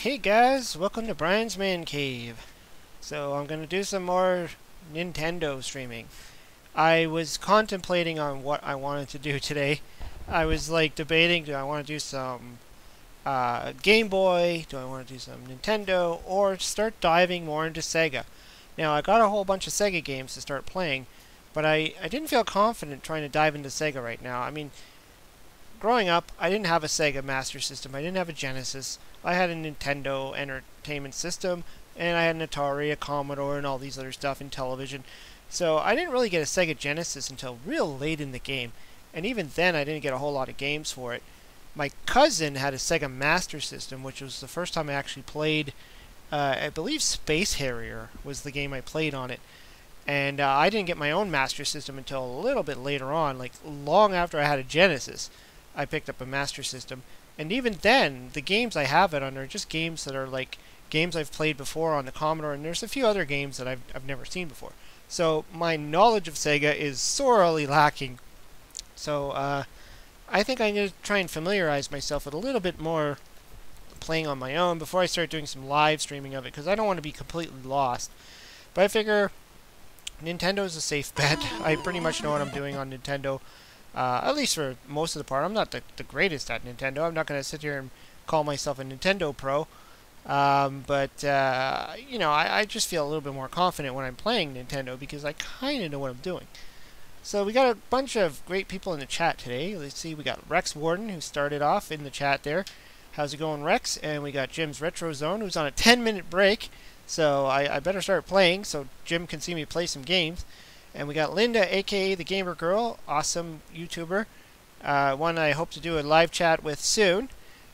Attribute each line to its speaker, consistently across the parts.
Speaker 1: Hey guys, welcome to Brian's Man Cave. So I'm gonna do some more Nintendo streaming. I was contemplating on what I wanted to do today. I was like debating, do I want to do some Game Boy, do I want to do some Nintendo, or start diving more into Sega. Now I got a whole bunch of Sega games to start playing, but I didn't feel confident trying to dive into Sega right now. I mean, growing up, I didn't have a Sega Master System. I didn't have a Genesis. I had a Nintendo Entertainment System, and I had an Atari, a Commodore, and all these other stuff in television. So I didn't really get a Sega Genesis until real late in the game. And even then, I didn't get a whole lot of games for it. My cousin had a Sega Master System, which was the first time I actually played, I believe Space Harrier was the game I played on it. And I didn't get my own Master System until a little bit later on, like long after I had a Genesis. I picked up a Master System, and even then, the games I have it on are just games that are like games I've played before on the Commodore, and there's a few other games that I've never seen before. So my knowledge of Sega is sorely lacking. So I think I need to try and familiarize myself with a little bit more playing on my own before I start doing some live streaming of it, because I don't want to be completely lost. But I figure Nintendo's a safe bet. I pretty much know what I'm doing on Nintendo. At least for most of the part. I'm not the greatest at Nintendo. I'm not going to sit here and call myself a Nintendo pro. But you know, I just feel a little bit more confident when I'm playing Nintendo because I kind of know what I'm doing. So we got a bunch of great people in the chat today. Let's see, we got Rex Warden, who started off in the chat there. How's it going, Rex? And we got Jim's Retro Zone, who's on a 10-minute break. So I better start playing so Jim can see me play some games. And we got Linda, aka the Gamer Girl, awesome YouTuber, one I hope to do a live chat with soon.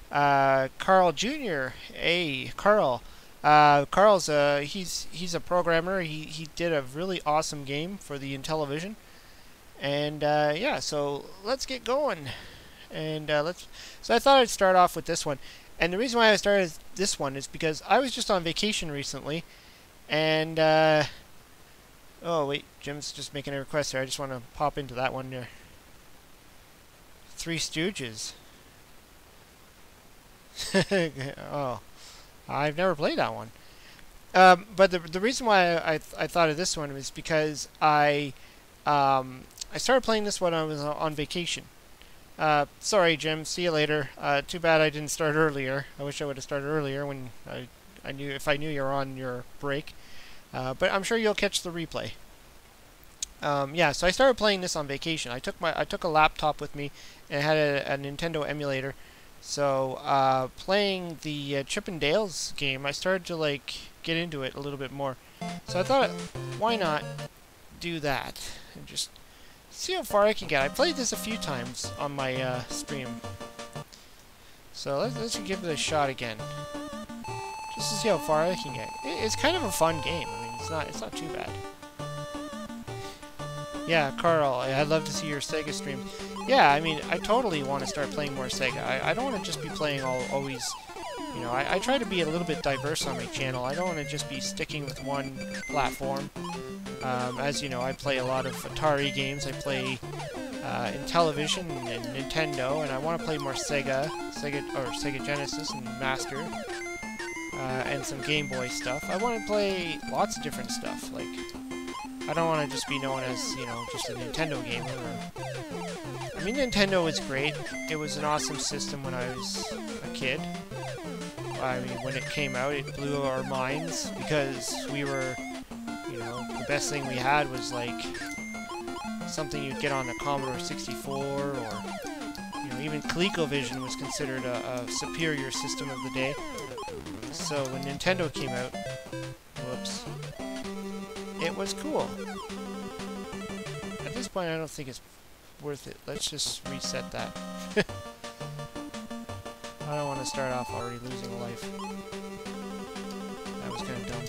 Speaker 1: Carl Jr., hey Carl, Carl's he's a programmer. He did a really awesome game for the Intellivision, and yeah, so let's get going. And so I thought I'd start off with this one, and the reason why I started this one is because I was just on vacation recently, and oh, wait, Jim's just making a request here. I just want to pop into that one there. Three Stooges. Oh, I've never played that one. But the reason why I thought of this one was because I started playing this when I was on vacation. Sorry, Jim. See you later. Too bad I didn't start earlier. I wish I would have started earlier when I knew if I knew you were on your break. But I'm sure you'll catch the replay. Yeah, so I started playing this on vacation. I took a laptop with me and had a Nintendo emulator. So playing the Chip and Dale's game, I started to like get into it a little bit more. So I thought, why not do that and just see how far I can get. I played this a few times on my stream. So let's give it a shot again. Just to see how far I can get. It's kind of a fun game. I mean, it's not too bad. Yeah, Carl, I'd love to see your Sega stream. Yeah, I mean, I totally want to start playing more Sega. I don't want to just be playing always, you know, I try to be a little bit diverse on my channel. I don't want to just be sticking with one platform. As you know, I play a lot of Atari games. I play Intellivision and Nintendo, and I want to play more Sega Genesis and Master. And some Game Boy stuff. I want to play lots of different stuff. Like, I don't want to just be known as, you know, just a Nintendo gamer. I mean, Nintendo was great. It was an awesome system when I was a kid. I mean, when it came out, it blew our minds because we were, you know, the best thing we had was like something you'd get on a Commodore 64, or you know, even ColecoVision was considered a superior system of the day. So when Nintendo came out, whoops, it was cool. At this point, I don't think it's worth it. Let's just reset that. I don't want to start off already losing a life. That was kind of dumb.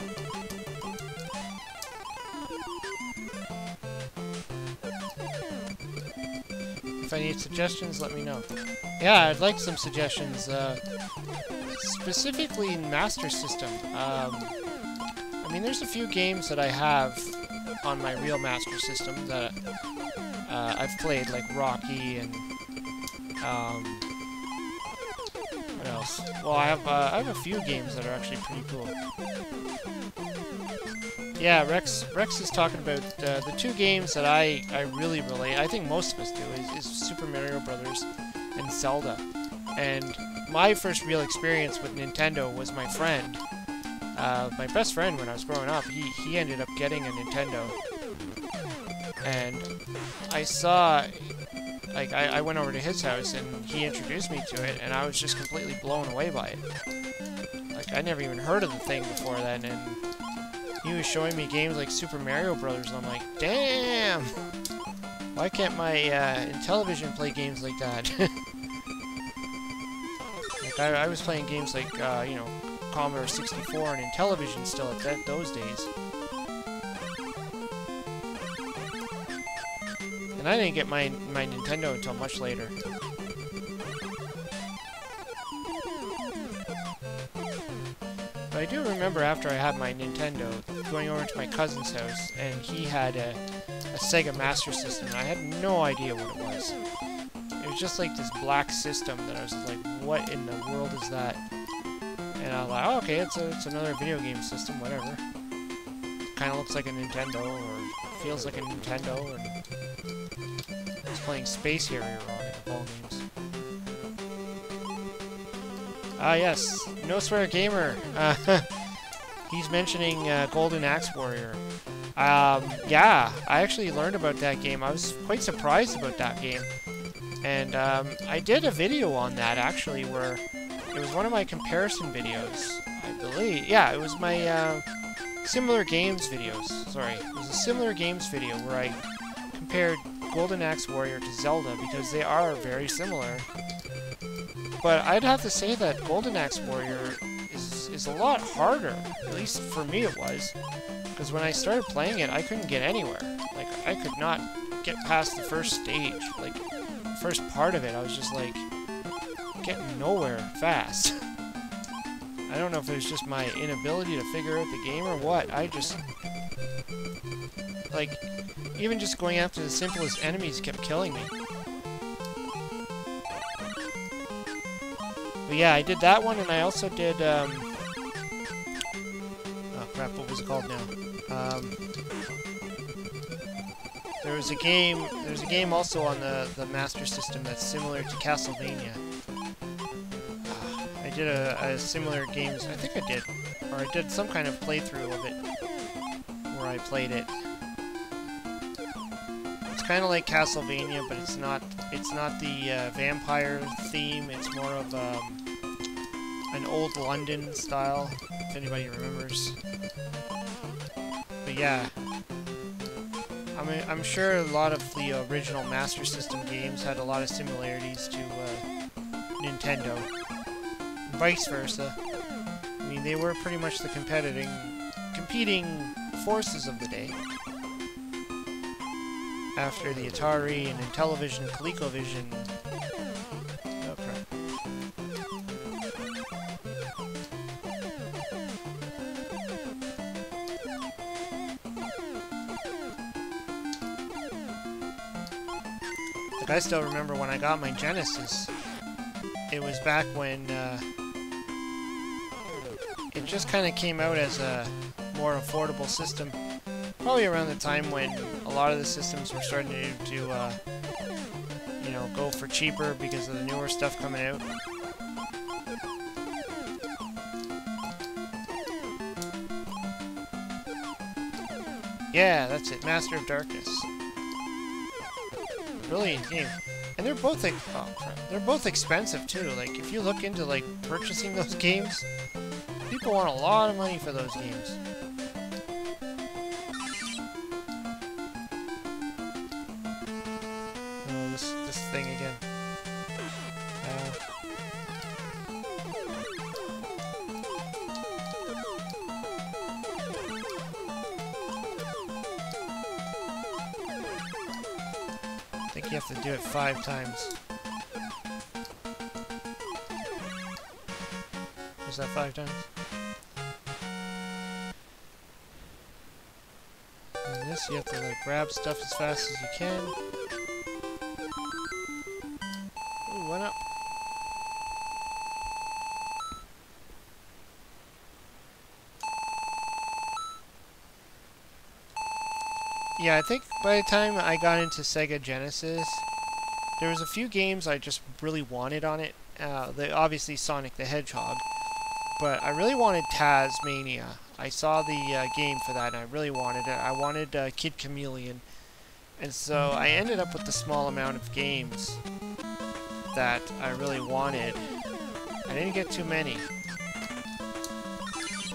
Speaker 1: If I need suggestions, let me know. Yeah, I'd like some suggestions. Specifically in Master System. I mean, there's a few games that I have on my real Master System that I've played, like Rocky and What else? Well, I have a few games that are actually pretty cool. Yeah, Rex is talking about the two games that I really relate. I think most of us do is Super Mario Brothers and Zelda. And my first real experience with Nintendo was my friend. My best friend when I was growing up. He ended up getting a Nintendo, and I saw. Like, I went over to his house, and he introduced me to it, and I was just completely blown away by it. Like, I never even heard of the thing before then, and he was showing me games like Super Mario Brothers, and I'm like, damn! Why can't my Intellivision play games like that? Like, I was playing games like, you know, Commodore 64 and Intellivision still at those days. And I didn't get my Nintendo until much later. But I do remember after I had my Nintendo, going over to my cousin's house, and he had a Sega Master System, and I had no idea what it was. It was just like this black system that I was like, what in the world is that? And I was like, oh, okay, it's another video game system, whatever. Kind of looks like a Nintendo, or feels like a Nintendo, and playing Space Harrier on it, of all games. Ah, yes. No Swear Gamer. He's mentioning Golden Axe Warrior. Yeah, I actually learned about that game. I was quite surprised about that game. And I did a video on that, actually, where it was one of my comparison videos, I believe. Yeah, it was my Similar Games videos. Sorry. It was a Similar Games video where I compared Golden Axe Warrior to Zelda, because they are very similar. But I'd have to say that Golden Axe Warrior is a lot harder. At least for me it was. Because when I started playing it, I couldn't get anywhere. Like, I could not get past the first stage. Like, the first part of it, I was just like, getting nowhere fast. I don't know if it was just my inability to figure out the game or what. I just... like... even just going after the simplest enemies kept killing me. But yeah, I did that one, and I also did, oh crap, what was it called now? There's a game also on the Master System that's similar to Castlevania. I did a similar games, I think I did, or I did some kind of playthrough of it, where I played it. It's kind of like Castlevania, but it's not the vampire theme. It's more of an old London style, if anybody remembers. But yeah, I mean, I'm sure a lot of the original Master System games had a lot of similarities to Nintendo, and vice versa. I mean, they were pretty much the competing forces of the day. After the Atari and Intellivision, ColecoVision. Oh crap. Like, I still remember when I got my Genesis. It was back when it just kind of came out as a more affordable system. Probably around the time when a lot of the systems were starting to you know, go for cheaper because of the newer stuff coming out. Yeah, that's it. Master of Darkness. Brilliant game. And they're both like, oh crap, they're both expensive too. Like, if you look into like purchasing those games, people want a lot of money for those games. This thing again. I think you have to do it 5 times. Was that 5 times? And this, you have to like grab stuff as fast as you can. Ooh, went up. Yeah, I think by the time I got into Sega Genesis, there was a few games I just really wanted on it. Obviously Sonic the Hedgehog, but I really wanted Tasmania. I saw the game for that, and I really wanted it. I wanted Kid Chameleon, and so I ended up with the small amount of games that I really wanted. I didn't get too many,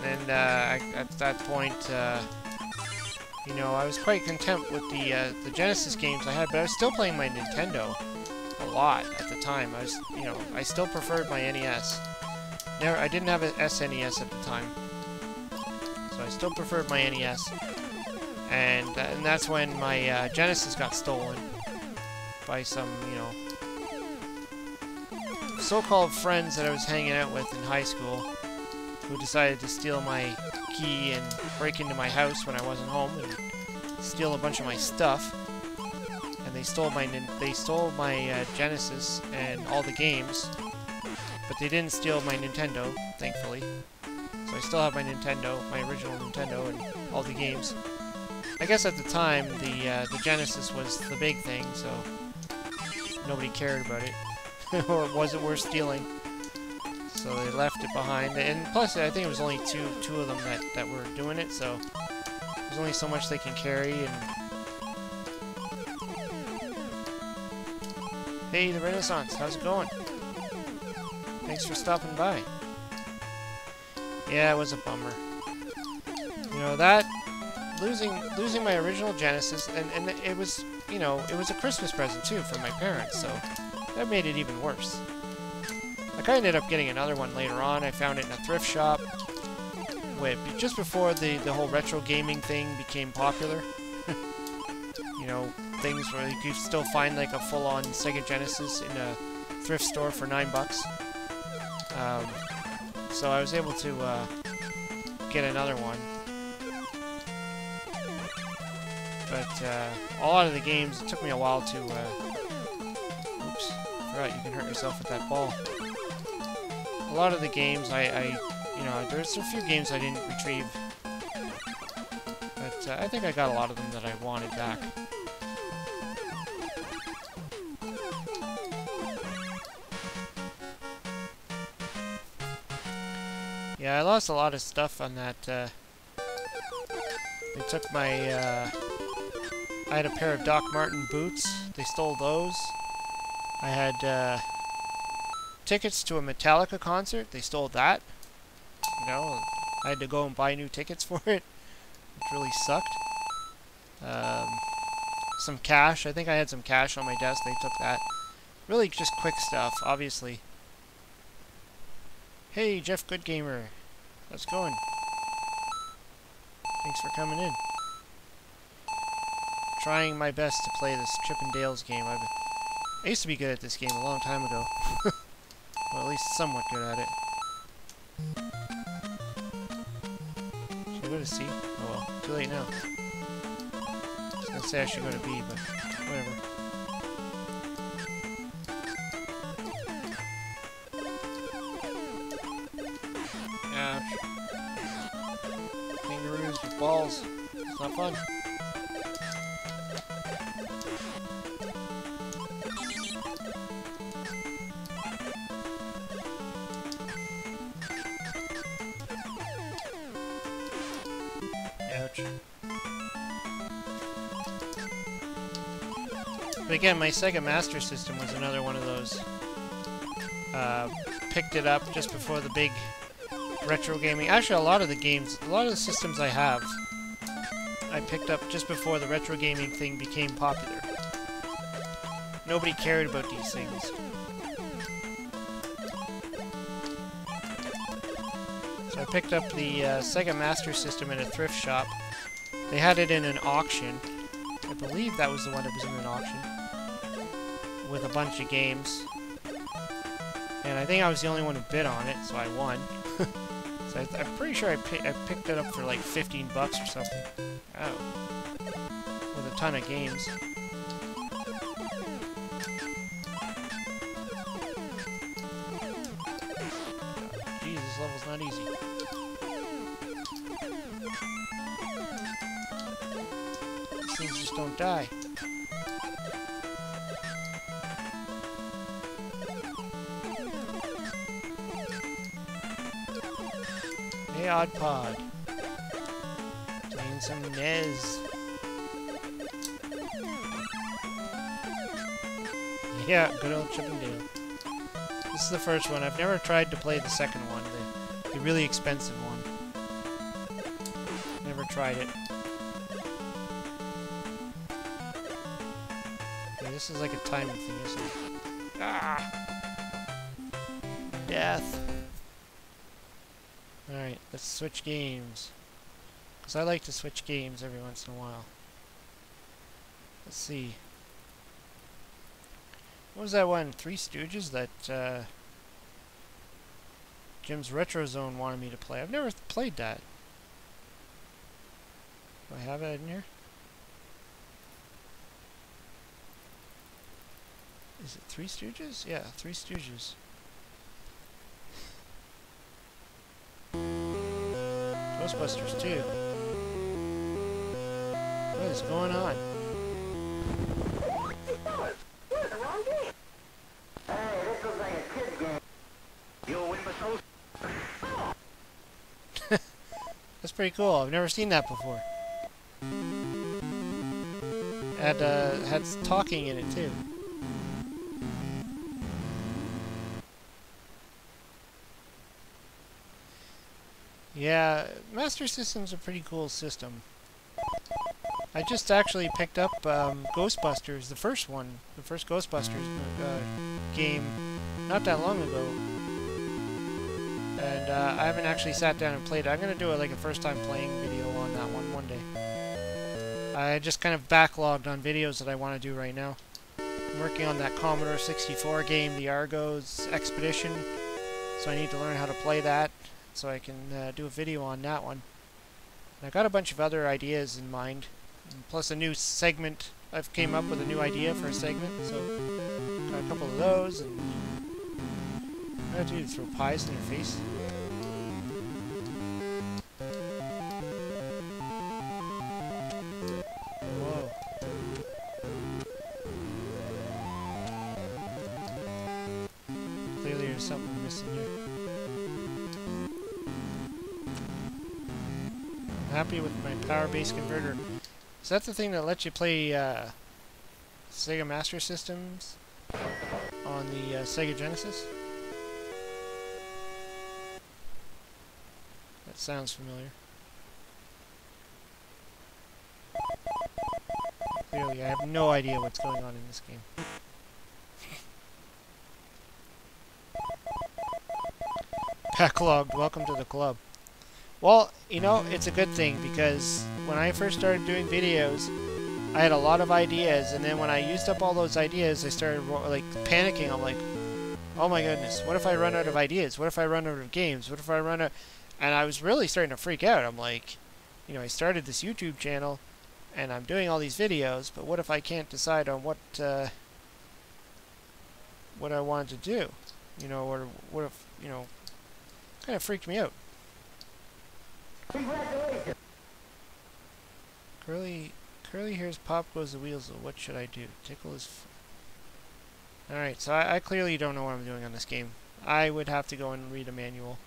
Speaker 1: and at that point, you know, I was quite content with the Genesis games I had, but I was still playing my Nintendo a lot at the time. I was, you know, I still preferred my NES. I didn't have an SNES at the time, so I still preferred my NES. And that's when my Genesis got stolen by some, you know, so-called friends that I was hanging out with in high school, who decided to steal my key and break into my house when I wasn't home and steal a bunch of my stuff. And they stole my Genesis and all the games, but they didn't steal my Nintendo, thankfully. So I still have my Nintendo, my original Nintendo, and all the games. I guess at the time the Genesis was the big thing, so nobody cared about it, or it wasn't worth stealing. So they left it behind, and plus I think it was only two of them that were doing it, so there's only so much they can carry. And hey, the Renaissance, how's it going? Thanks for stopping by. Yeah, it was a bummer. You know, that losing my original Genesis, and it was, you know, it was a Christmas present too from my parents, so that made it even worse. Like, I ended up getting another one later on. I found it in a thrift shop just before the whole retro gaming thing became popular. You know, things where you could still find like a full-on Sega Genesis in a thrift store for $9. So I was able to get another one. But a lot of the games, it took me a while to... oops, forgot you can hurt yourself with that ball. A lot of the games, you know, there's a few games I didn't retrieve. But I think I got a lot of them that I wanted back. Yeah, I lost a lot of stuff on that. They took my, I had a pair of Doc Marten boots. They stole those. I had, tickets to a Metallica concert. They stole that. You know, I had to go and buy new tickets for it, which really sucked. Some cash. I think I had some cash on my desk. They took that. Really just quick stuff, obviously. Hey, Jeff Goodgamer. How's it going? Thanks for coming in. Trying my best to play this Chip and Dale's game. I used to be good at this game a long time ago. Well, at least somewhat good at it. Should I go to C? Oh well, too late now. I was gonna say I should go to B, but whatever. Ouch. Kangaroos with balls. It's not fun. Ouch. But again, my Sega Master System was another one of those. Picked it up just before the big retro gaming. Actually, a lot of the systems I have, I picked up just before the retro gaming thing became popular. Nobody cared about these things. So I picked up the Sega Master System in a thrift shop. They had it in an auction. I believe that was the one that was in an auction. With a bunch of games. And I think I was the only one who bid on it, so I won. So I'm pretty sure I picked it up for like $15 or something. Oh. With a ton of games. Jeez, this level's not easy. This thing's just don't die. Hey, Odd Pod. Playing some NES. Yeah, good old Chip and Dale. This is the first one. I've never tried to play the second one, the really expensive one. Never tried it. Okay, this is like a timing thing, isn't it? Ah! Death! Alright, let's switch games. Because I like to switch games every once in a while. Let's see. What was that one? Three Stooges that Jim's Retro Zone wanted me to play. I've never played that. Do I have it in here? Is it Three Stooges? Yeah, Three Stooges. Ghostbusters 2. What is going on? That's pretty cool. I've never seen that before. Had talking in it too. Yeah, Master System's a pretty cool system. I just actually picked up Ghostbusters, the first one, the first Ghostbusters game, not that long ago. And I haven't actually sat down and played it. I'm going to do like a first time playing video on that one day. I just kind of backlogged on videos that I want to do right now. I'm working on that Commodore 64 game, the Argos Expedition, so I need to learn how to play that so I can do a video on that one. And I got a bunch of other ideas in mind, and plus a new segment. I've came up with a new idea for a segment, so got a couple of those. And what do I do to throw pies in their face? Whoa. Clearly there's something missing here. I'm happy with my power base converter. Is that the thing that lets you play Sega Master Systems on the Sega Genesis? That sounds familiar. Clearly, I have no idea what's going on in this game. Backlogged, welcome to the club. Well, you know, it's a good thing because when I first started doing videos, I had a lot of ideas, and then when I used up all those ideas, I started like panicking. I'm like, oh my goodness, what if I run out of ideas? What if I run out of games? What if I run out? And I was really starting to freak out. I'm like, you know, I started this YouTube channel, and I'm doing all these videos, but what if I can't decide on what I wanted to do? You know, or what if, you know, kind of freaked me out.
Speaker 2: Congratulations.
Speaker 1: Curly hears pop goes the wheels. What should I do? Tickle his Alright, so I clearly don't know what I'm doing on this game. I would have to go and read a manual.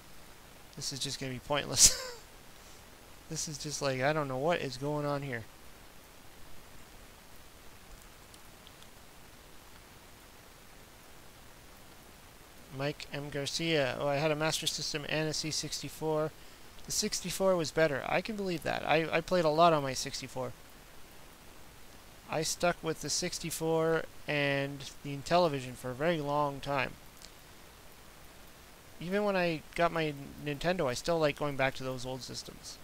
Speaker 1: This is just going to be pointless. This is just like, I don't know what is going on here. Mike M. Garcia. Oh, I had a Master System and a C64. The 64 was better. I can believe that. I played a lot on my 64. I stuck with the 64 and the Intellivision for a very long time. Even when I got my Nintendo, I still like going back to those old systems.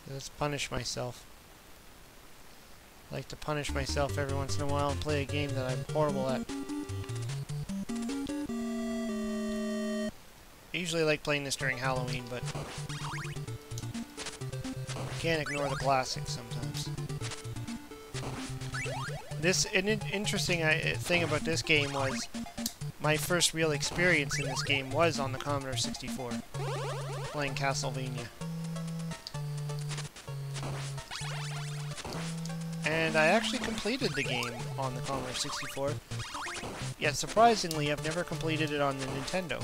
Speaker 1: Let's punish myself. I like to punish myself every once in a while and play a game that I'm horrible at. I usually like playing this during Halloween, but can't ignore the classics sometimes. Interesting thing about this game was my first real experience in this game was on the Commodore 64, playing Castlevania. And I actually completed the game on the Commodore 64. Yet surprisingly, I've never completed it on the Nintendo.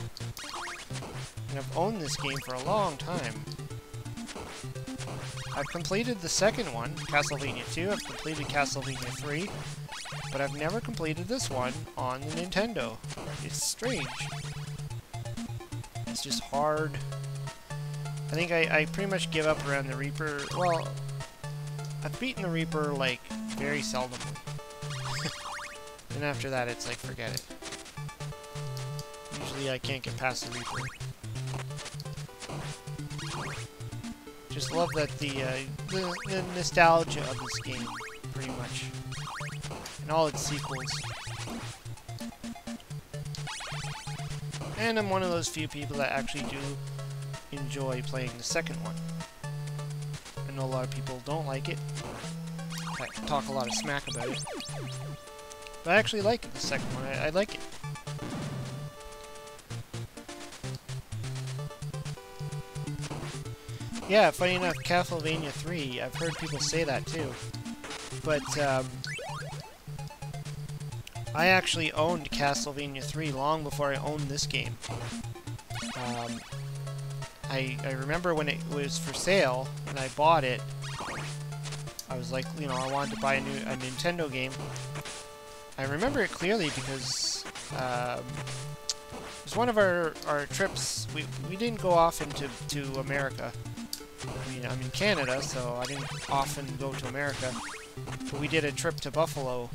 Speaker 1: And I've owned this game for a long time. I've completed the second one, Castlevania 2, I've completed Castlevania 3, but I've never completed this one on the Nintendo. It's strange. It's just hard. I think I pretty much give up around the Reaper. Well, I've beaten the Reaper, like, very seldomly. And after that, it's like, forget it. Usually I can't get past the Reaper. Just love that the nostalgia of this game, pretty much. And all its sequels. And I'm one of those few people that actually do enjoy playing the second one. I know a lot of people don't like it. I talk a lot of smack about it. But I actually like the second one. I like it. Yeah, funny enough, Castlevania 3, I've heard people say that too. But, I actually owned Castlevania 3 long before I owned this game. I remember when it was for sale, and I bought it, I was like, you know, I wanted to buy a Nintendo game. I remember it clearly because, it was one of our trips. We didn't go often to America. I mean, I'm in Canada, so I didn't often go to America. But we did a trip to Buffalo,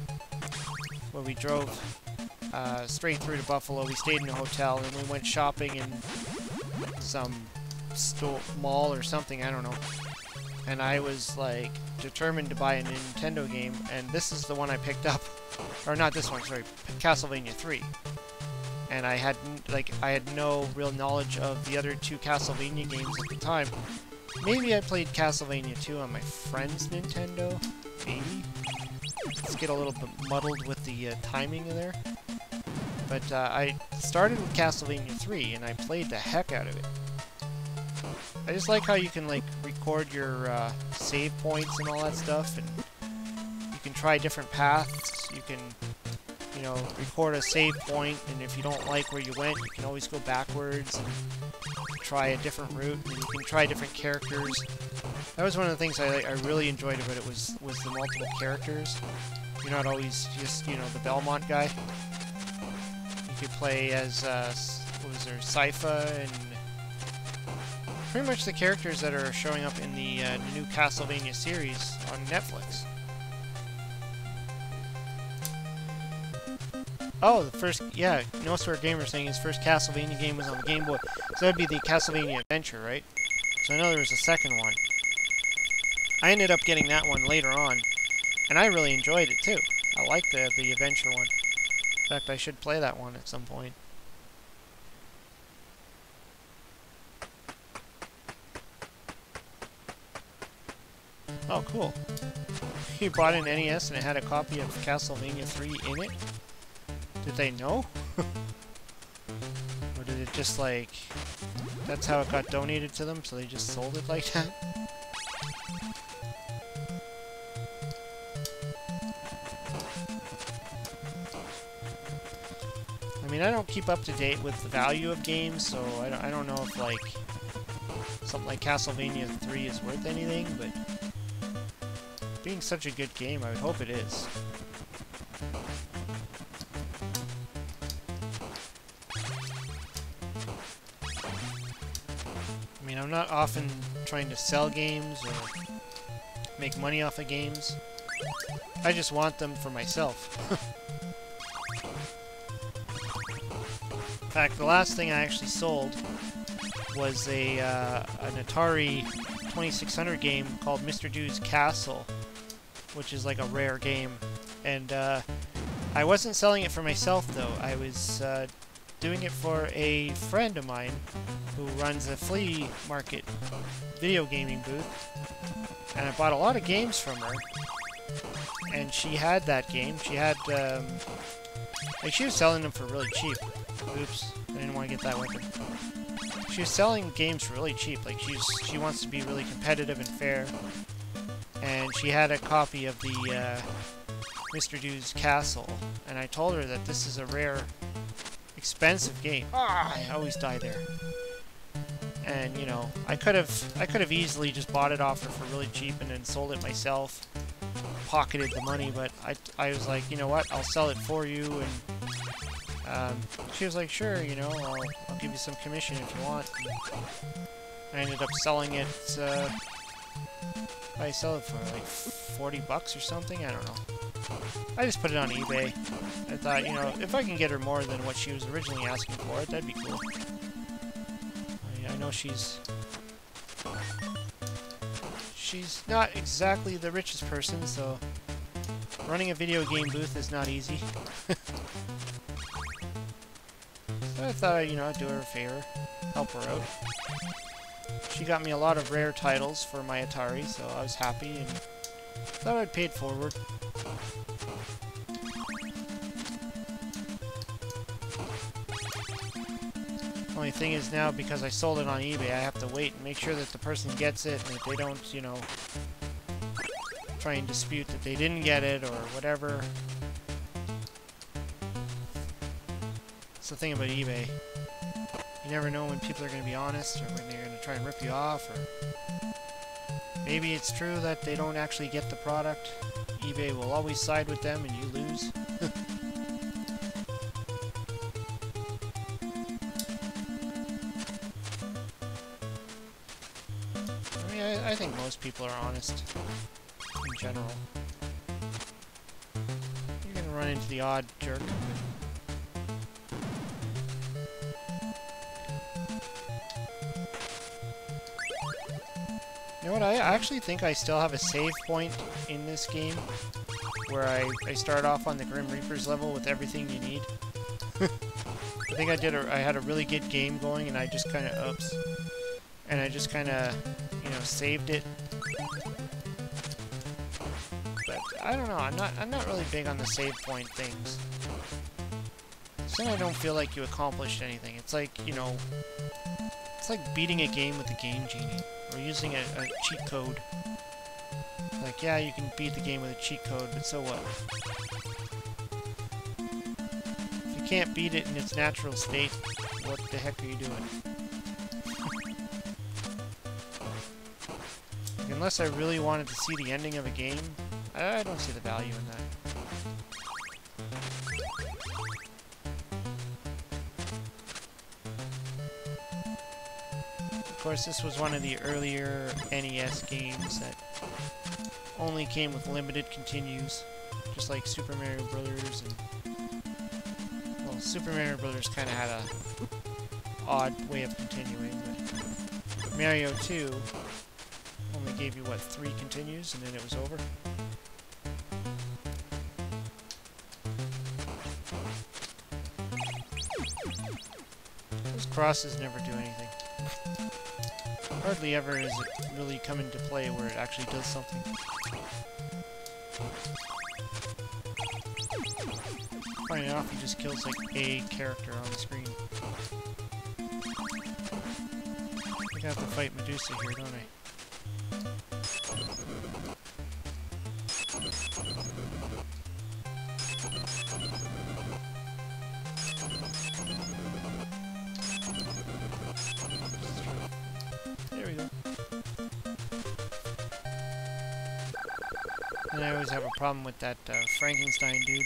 Speaker 1: where we drove straight through to Buffalo. We stayed in a hotel, and we went shopping in some mall or something, I don't know. And I was, like, determined to buy a Nintendo game, and this is the one I picked up. Or not this one, sorry, Castlevania 3. And I had no real knowledge of the other two Castlevania games at the time. Maybe I played Castlevania 2 on my friend's Nintendo, maybe. Let's get a little bit muddled with the timing there. But I started with Castlevania 3, and I played the heck out of it. I just like how you can, like, record your save points and all that stuff, and you can try different paths. You can, you know, record a save point, and if you don't like where you went, you can always go backwards and try a different route, and you can try different characters. That was one of the things I really enjoyed about it was the multiple characters. You're not always just, you know, the Belmont guy. You could play as, what was there, Sypha, and pretty much the characters that are showing up in the new Castlevania series on Netflix. Oh, the first, yeah, No Swear Gamer saying his first Castlevania game was on the Game Boy. So that would be the Castlevania Adventure, right? So I know there was a second one. I ended up getting that one later on, and I really enjoyed it too. I liked the Adventure one. In fact, I should play that one at some point. Oh, cool. You bought an NES and it had a copy of Castlevania 3 in it? Did they know? Or did it just, like... That's how it got donated to them, so they just sold it like that? I mean, I don't keep up to date with the value of games, so I don't know if, like, something like Castlevania 3 is worth anything, but being such a good game, I would hope it is. I mean, I'm not often trying to sell games or make money off of games. I just want them for myself. In fact, the last thing I actually sold was an Atari 2600 game called Mr. Dude's Castle, which is like a rare game. And I wasn't selling it for myself, though. I was doing it for a friend of mine who runs a flea market video gaming booth. And I bought a lot of games from her. and she had that game. She had, like, she was selling them for really cheap. Oops, I didn't want to get that weapon. She was selling games for really cheap. Like, she wants to be really competitive and fair. And she had a copy of the Mr. Do's Castle, and I told her that this is a rare, expensive game. Ah, I always die there. And you know, I could have easily just bought it off her for really cheap and then sold it myself, pocketed the money. But I was like, you know what? I'll sell it for you. And she was like, sure, you know, I'll give you some commission if you want. And I ended up selling it. I sell it for like 40 bucks or something. I don't know. I just put it on eBay. I thought, you know, if I can get her more than what she was originally asking for it, that'd be cool. I know she's not exactly the richest person, so running a video game booth is not easy. So I thought, you know, I'd do her a favor, help her out. She got me a lot of rare titles for my Atari, so I was happy and thought I'd pay it forward. Only thing is now, because I sold it on eBay, I have to wait and make sure that the person gets it, and if they don't, you know, try and dispute that they didn't get it or whatever. It's the thing about eBay. You never know when people are going to be honest or when they're going to try and rip you off, or maybe it's true that they don't actually get the product. eBay will always side with them and you lose. I think most people are honest, in general. You're gonna run into the odd jerk. You know what, I actually think I still have a save point in this game, where I start off on the Grim Reaper's level with everything you need. I think I had a really good game going, and I just kind of, oops. And I just kind of, you know, saved it. But I don't know. I'm not really big on the save point things. So then I don't feel like you accomplished anything. It's like, you know, it's like beating a game with the Game Genie or using a cheat code. Like, yeah, you can beat the game with a cheat code, but so what? If you can't beat it in its natural state, what the heck are you doing? Unless I really wanted to see the ending of a game, I don't see the value in that. Of course, this was one of the earlier NES games that only came with limited continues, just like Super Mario Brothers and... Well, Super Mario Brothers kind of had a odd way of continuing, but Mario 2 only gave you, what, 3 continues, and then it was over? Those crosses never do anything. Hardly ever does it really come into play where it actually does something. Funny enough, he just kills, like, a character on the screen. I think I have to fight Medusa here, don't I? There we go. And I always have a problem with that Frankenstein dude.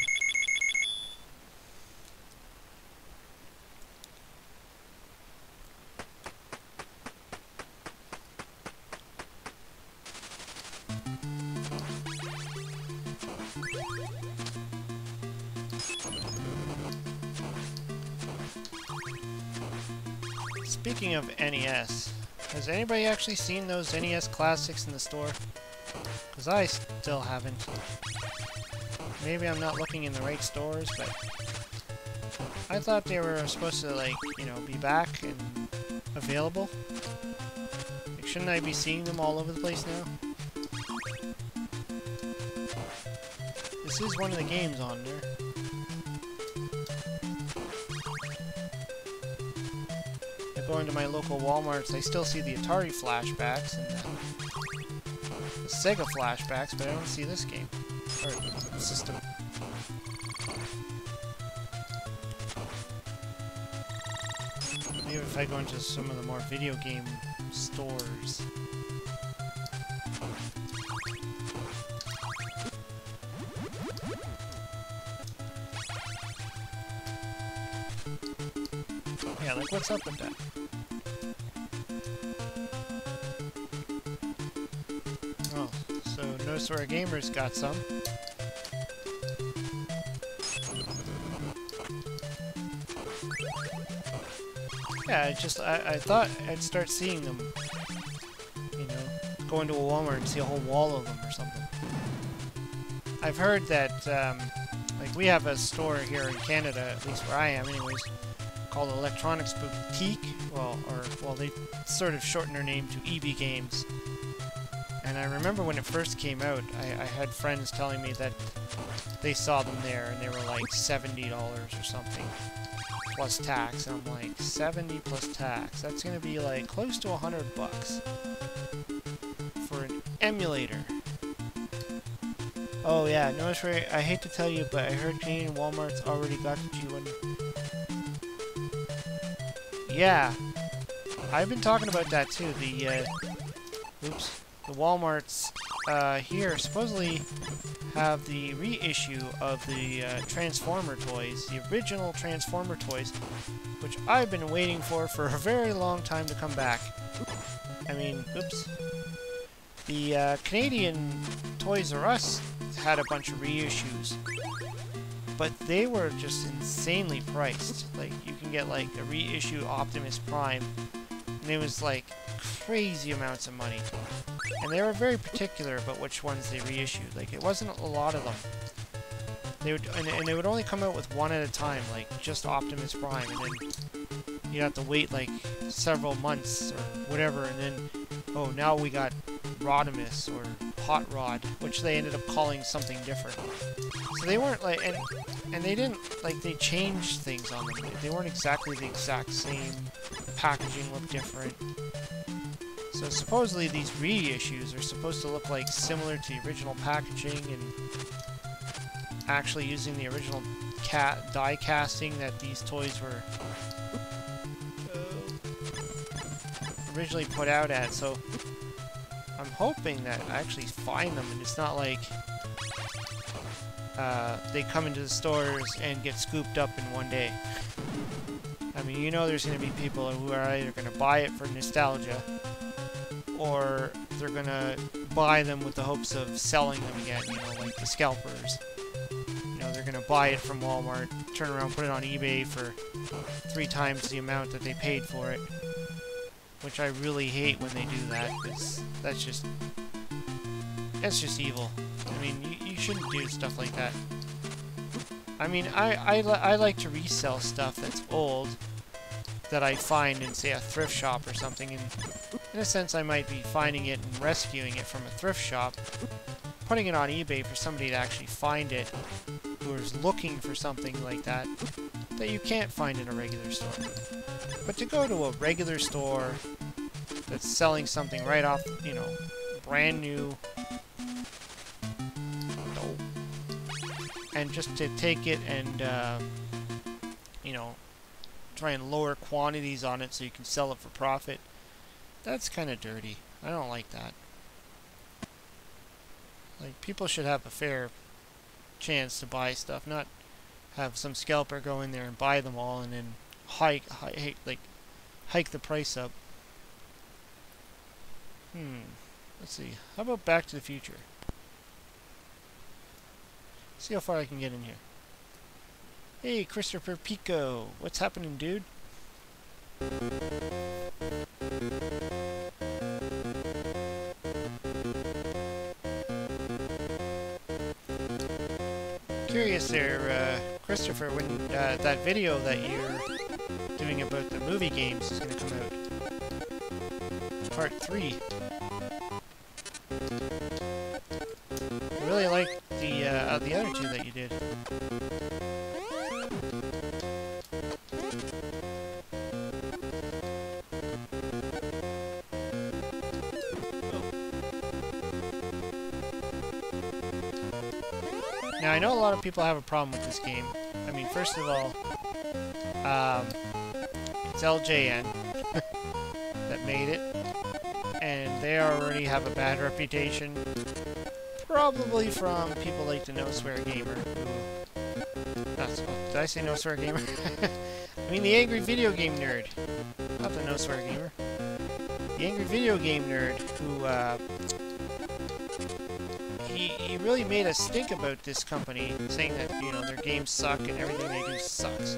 Speaker 1: Speaking of NES, has anybody actually seen those NES classics in the store? Because I still haven't. Maybe I'm not looking in the right stores, but I thought they were supposed to, like, you know, be back and available. Like, shouldn't I be seeing them all over the place now? This is one of the games on there. I go into my local Walmarts, I still see the Atari flashbacks and the Sega flashbacks, but I don't see this game. Or system. Maybe if I go into some of the more video game stores. Yeah, like what's up with that? Oh, so Notice Where a Gamer's got some. Yeah, I thought I'd start seeing them, you know, go into a Walmart and see a whole wall of them or something. I've heard that, like, we have a store here in Canada, at least where I am anyways, called Electronics Boutique, well, they sort of shortened their name to EB Games. And I remember when it first came out, I had friends telling me that they saw them there and they were like $70 or something. Plus tax, and I'm like, 70 plus tax. That's gonna be like close to $100 for an emulator. Oh yeah, notice where I hate to tell you, but I heard Canadian Walmart's already got the G1. Yeah, I've been talking about that too. The Walmarts here supposedly have the reissue of the Transformer toys, the original Transformer toys, which I've been waiting for a very long time to come back. I mean, oops. The Canadian Toys R Us had a bunch of reissues, but they were just insanely priced. Like, you can get like a reissue Optimus Prime, and it was like crazy amounts of money. And they were very particular about which ones they reissued. Like, it wasn't a lot of them. They would, and they would only come out with one at a time, like just Optimus Prime, and then you'd have to wait like several months or whatever, and then, oh, now we got Rodimus or Hot Rod, which they ended up calling something different. So they weren't like, and they didn't, like, they changed things on them. They weren't exactly the exact same. The packaging looked different. So supposedly these reissues are supposed to look like similar to the original packaging and actually using the original die casting that these toys were originally put out at. So I'm hoping that I actually find them and it's not like they come into the stores and get scooped up in one day. I mean, you know there's going to be people who are either going to buy it for nostalgia, or they're gonna buy them with the hopes of selling them again, you know, like the scalpers. You know, they're gonna buy it from Walmart, turn around, put it on eBay for 3 times the amount that they paid for it. Which I really hate when they do that, because that's just evil. I mean, you shouldn't do stuff like that. I mean, I like to resell stuff that's old, that I find in, say, a thrift shop or something, and in a sense I might be finding it and rescuing it from a thrift shop, putting it on eBay for somebody to actually find it who is looking for something like that that you can't find in a regular store. But to go to a regular store that's selling something right off, you know, brand new, and just to take it and, you know, try and lower quantities on it so you can sell it for profit, that's kind of dirty. I don't like that. Like, people should have a fair chance to buy stuff, not have some scalper go in there and buy them all and then hike the price up. Let's see. How about Back to the Future? See how far I can get in here. Hey, Christopher Pico. What's happening, dude? Curious there, Christopher, when that video that you're doing about the movie games is going to come out. Part 3. I really like the the other two that you did? Now, I know a lot of people have a problem with this game. I mean, first of all, it's LJN that made it, and they already have a bad reputation, probably from people like the No Swear Gamer, did I say No Swear Gamer? I mean the Angry Video Game Nerd, not the No Swear Gamer. The Angry Video Game Nerd, who, he really made us think about this company, saying that, you know, their games suck and everything they do sucks.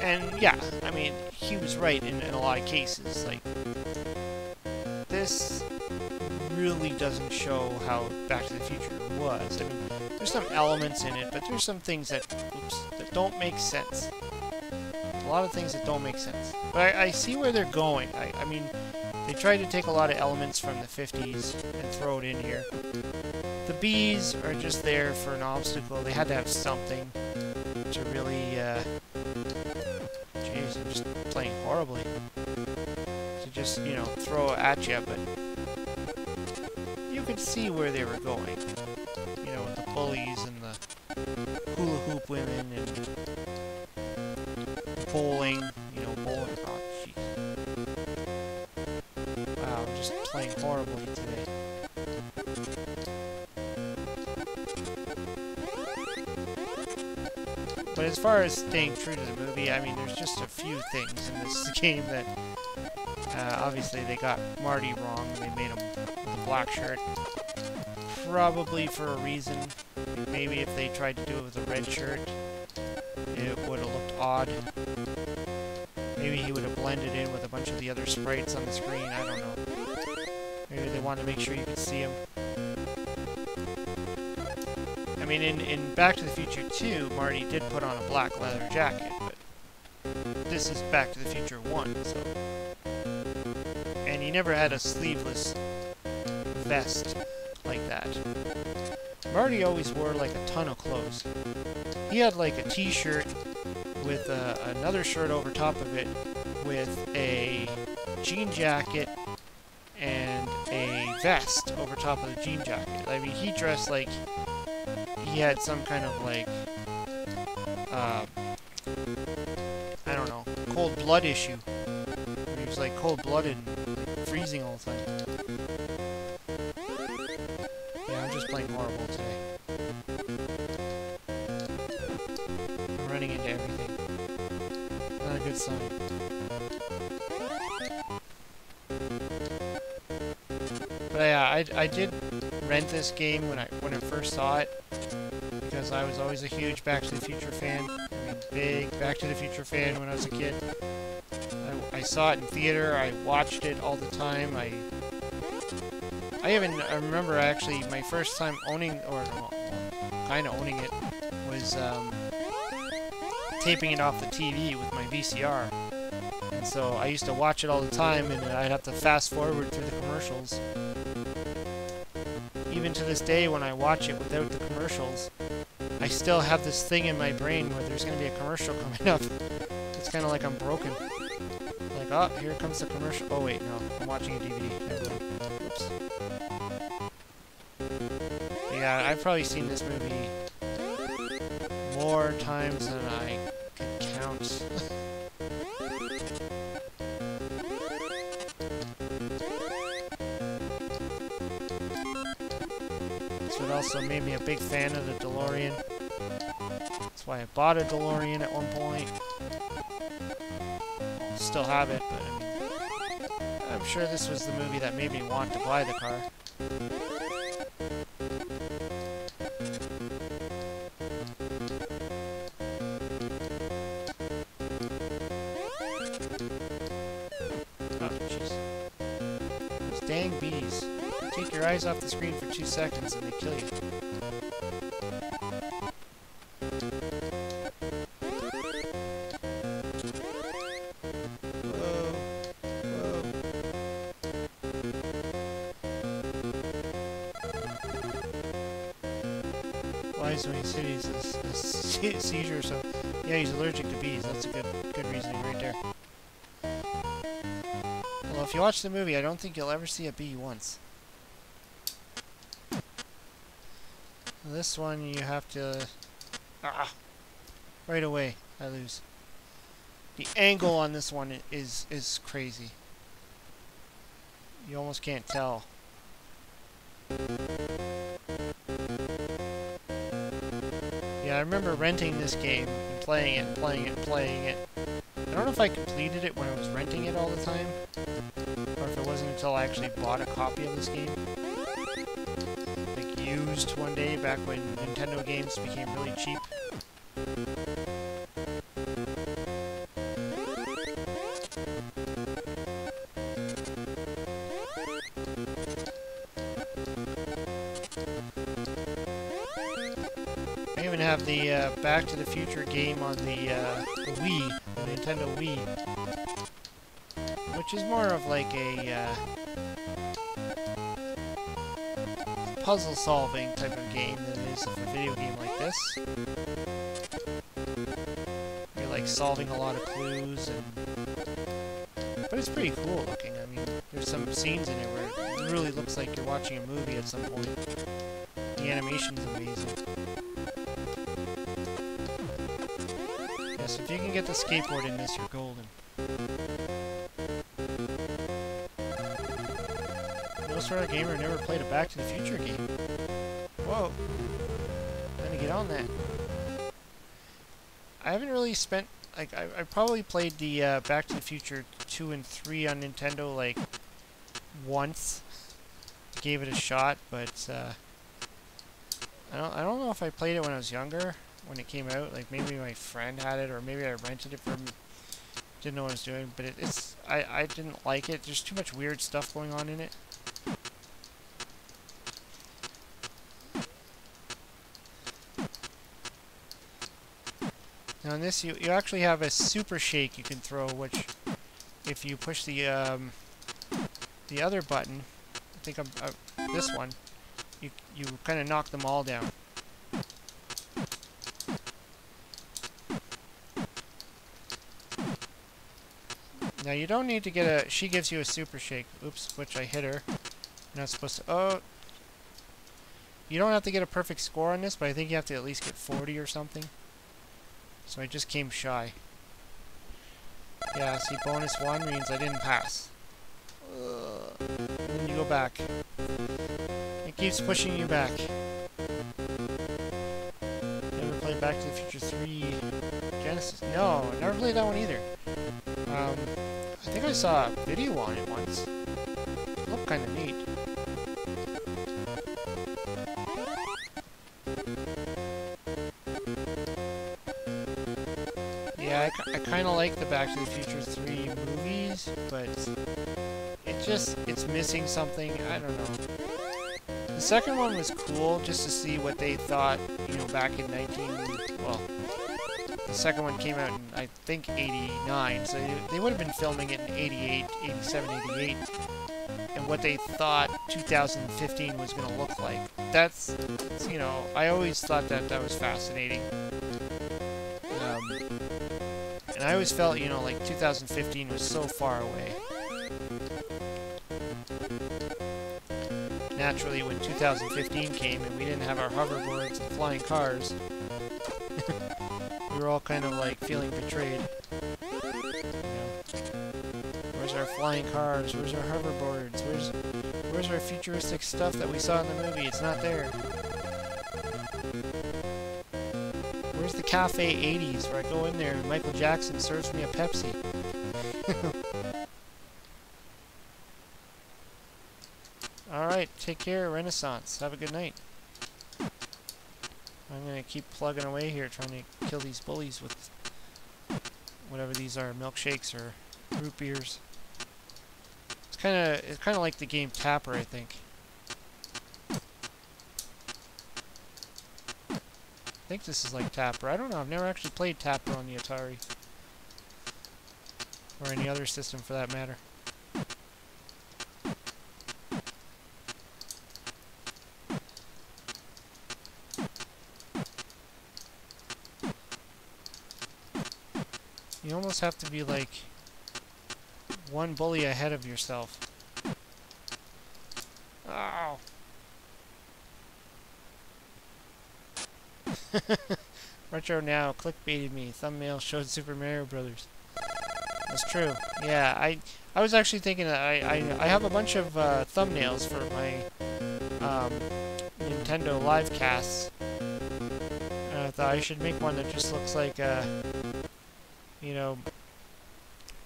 Speaker 1: And yeah, I mean, he was right in a lot of cases. Like, this really doesn't show how Back to the Future was. I mean, there's some elements in it, but there's some things that, that don't make sense. A lot of things that don't make sense. But I see where they're going. I mean, they tried to take a lot of elements from the 50s and throw it in here. The bees are just there for an obstacle. They had to have something to really, jeez, I'm just playing horribly. To just, you know, throw at you, but you could see where they were going. You know, with the pulleys and the hula hoop women and bowling, you know, bowling. Oh, jeez. Wow, I'm just playing horribly today. But as far as staying true to the movie, I mean, there's just a few things in this game that, obviously they got Marty wrong. They made him with a black shirt. Probably for a reason. Maybe if they tried to do it with a red shirt, it would have looked odd. Maybe he would have blended in with a bunch of the other sprites on the screen, I don't know. Maybe they wanted to make sure you could see him. I mean, in Back to the Future 2, Marty did put on a black leather jacket, but this is Back to the Future 1, so... And he never had a sleeveless vest like that. Marty always wore like a ton of clothes. He had like a t-shirt with another shirt over top of it with a jean jacket and a vest over top of the jean jacket. I mean, he dressed like he had some kind of like, I don't know, cold blood issue. He was like cold-blooded and freezing all the time. Yeah, I'm just playing horrible today. I'm running into everything. Not a good sign. But yeah, I did rent this game when I first saw it, because I was always a huge Back to the Future fan. I mean, big Back to the Future fan when I was a kid. I saw it in theater. I watched it all the time. I remember actually my first time owning, or well, kind of owning it, was taping it off the TV with my VCR. And so I used to watch it all the time, and I'd have to fast forward through the commercials. Even to this day, when I watch it without the commercials, I still have this thing in my brain where there's going to be a commercial coming up. It's kind of like I'm broken. Like, oh, here comes the commercial. Oh wait, no, I'm watching a DVD. Never mind. Oops. Yeah, I've probably seen this movie more times than I can count. That's what also made me a big fan of the DeLorean. That's why I bought a DeLorean at one point. I'll still have it, but I mean, I'm sure this was the movie that made me want to buy the car. Oh, jeez. Those dang bees. Take your eyes off the screen for 2 seconds and they kill you. Whoa. Whoa. noise when he's hit. He's a seizure, so yeah, he's allergic to bees. That's a good reasoning right there. Well, if you watch the movie, I don't think you'll ever see a bee once. This one you have to... right away, I lose. The angle on this one is crazy. You almost can't tell. Yeah, I remember renting this game and playing it. I don't know if I completed it when I was renting it all the time, or if it wasn't until I actually bought a copy of this game. Like, used one day back when Nintendo games became really cheap. I even have the Back to the Future game on the Wii, the Nintendo Wii, which is more of like a puzzle-solving type of game than it is a video game like this. You're like solving a lot of clues, but it's pretty cool looking. I mean, there's some scenes in it where it really looks like you're watching a movie at some point. The animation's amazing. Yes, if you can get the skateboard in this, you're golden. No sort of gamer never played a Back to the Future game. Whoa. Trying to get on that. I haven't really spent... Like, I probably played the Back to the Future 2 and 3 on Nintendo, like, once. Gave it a shot, but, I don't know if I played it when I was younger, when it came out. Like, maybe my friend had it, or maybe I rented it from... Didn't know what I was doing, but I didn't like it. There's too much weird stuff going on in it. Now in this, you actually have a super shake you can throw, which, if you push the other button, I think this one, you kind of knock them all down. Now you don't need to get a... She gives you a super shake. Oops, which I hit her. You're not supposed to... Oh! You don't have to get a perfect score on this, but I think you have to at least get 40 or something. So I just came shy. Yeah, see, bonus 1 means I didn't pass. And then you go back. It keeps pushing you back. Never played Back to the Future 3 Genesis. No, never played that one either. I think I saw a video on it once. It looked kind of neat. Yeah, I kind of like the Back to the Future 3 movies, but it's missing something. I don't know. The second one was cool, just to see what they thought, you know, back in well, the second one came out in, I think, 89, so they would have been filming it in 88, 87, 88, and what they thought 2015 was going to look like. That's, you know, I always thought that was fascinating. And I always felt, you know, like 2015 was so far away. Naturally, when 2015 came and we didn't have our hoverboards and flying cars, we were all kind of like feeling betrayed. You know, where's our flying cars? Where's our hoverboards? Where's our futuristic stuff that we saw in the movie? It's not there. Where's the Cafe 80s where I go in there and Michael Jackson serves me a Pepsi? Alright, take care, Renaissance. Have a good night. I'm gonna keep plugging away here trying to kill these bullies with whatever these are, milkshakes or root beers. It's kinda like the game Tapper, I think. I think this is like Tapper. I don't know, I've never actually played Tapper on the Atari. Or any other system for that matter. You almost have to be like one bully ahead of yourself. Ow! Retro Now clickbaited me. Thumbnail showed Super Mario Brothers. That's true. Yeah, I was actually thinking that I have a bunch of thumbnails for my Nintendo live casts. And I thought I should make one that just looks like you know,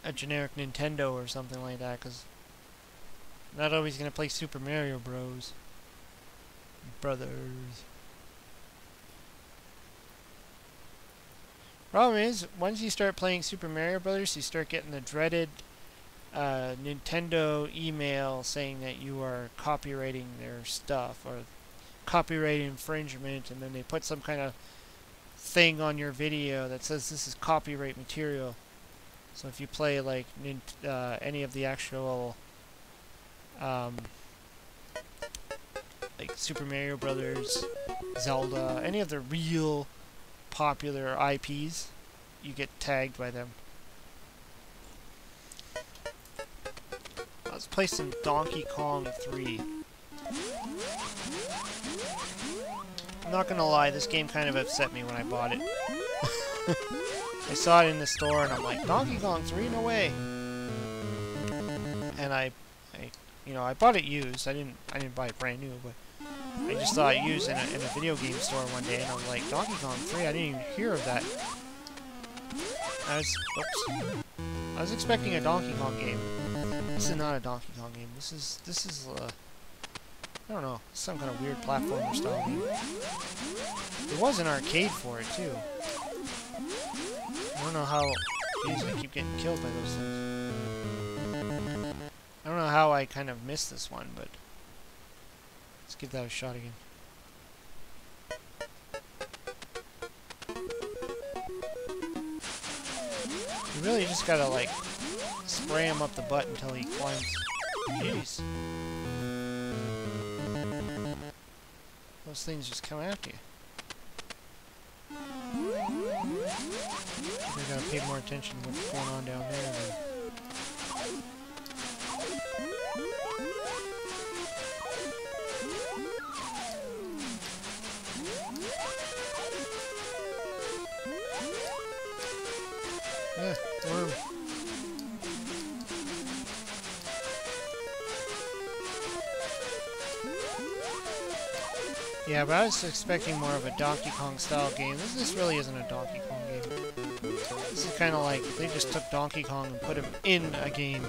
Speaker 1: a generic Nintendo or something like that, because I'm not always gonna play Super Mario Bros. Brothers. Problem is, once you start playing Super Mario Brothers, you start getting the dreaded Nintendo email saying that you are copywriting their stuff, or copyright infringement, and then they put some kind of thing on your video that says this is copyright material. So if you play like any of the actual like Super Mario Brothers, Zelda, any of the real popular IPs, you get tagged by them. Let's play some Donkey Kong 3. I'm not gonna lie, this game kind of upset me when I bought it. I saw it in the store and I'm like, Donkey Kong 3? No way! And I bought it used. I didn't buy it brand new, but I just saw it used in a video game store one day, and I was like, Donkey Kong 3? I didn't even hear of that. I was expecting a Donkey Kong game. This is not a Donkey Kong game. This is I don't know, some kind of weird platformer style game. There was an arcade for it too. I don't know how. Jeez, I keep getting killed by those things. I don't know how I kind of missed this one, but let's give that a shot again. You really just gotta like spray him up the butt until he climbs. Jeez. Those things just come after you. I gotta pay more attention to what's going on down there then. Worm. Yeah, but I was expecting more of a Donkey Kong style game. This really isn't a Donkey Kong game. This is kind of like they just took Donkey Kong and put him in a game.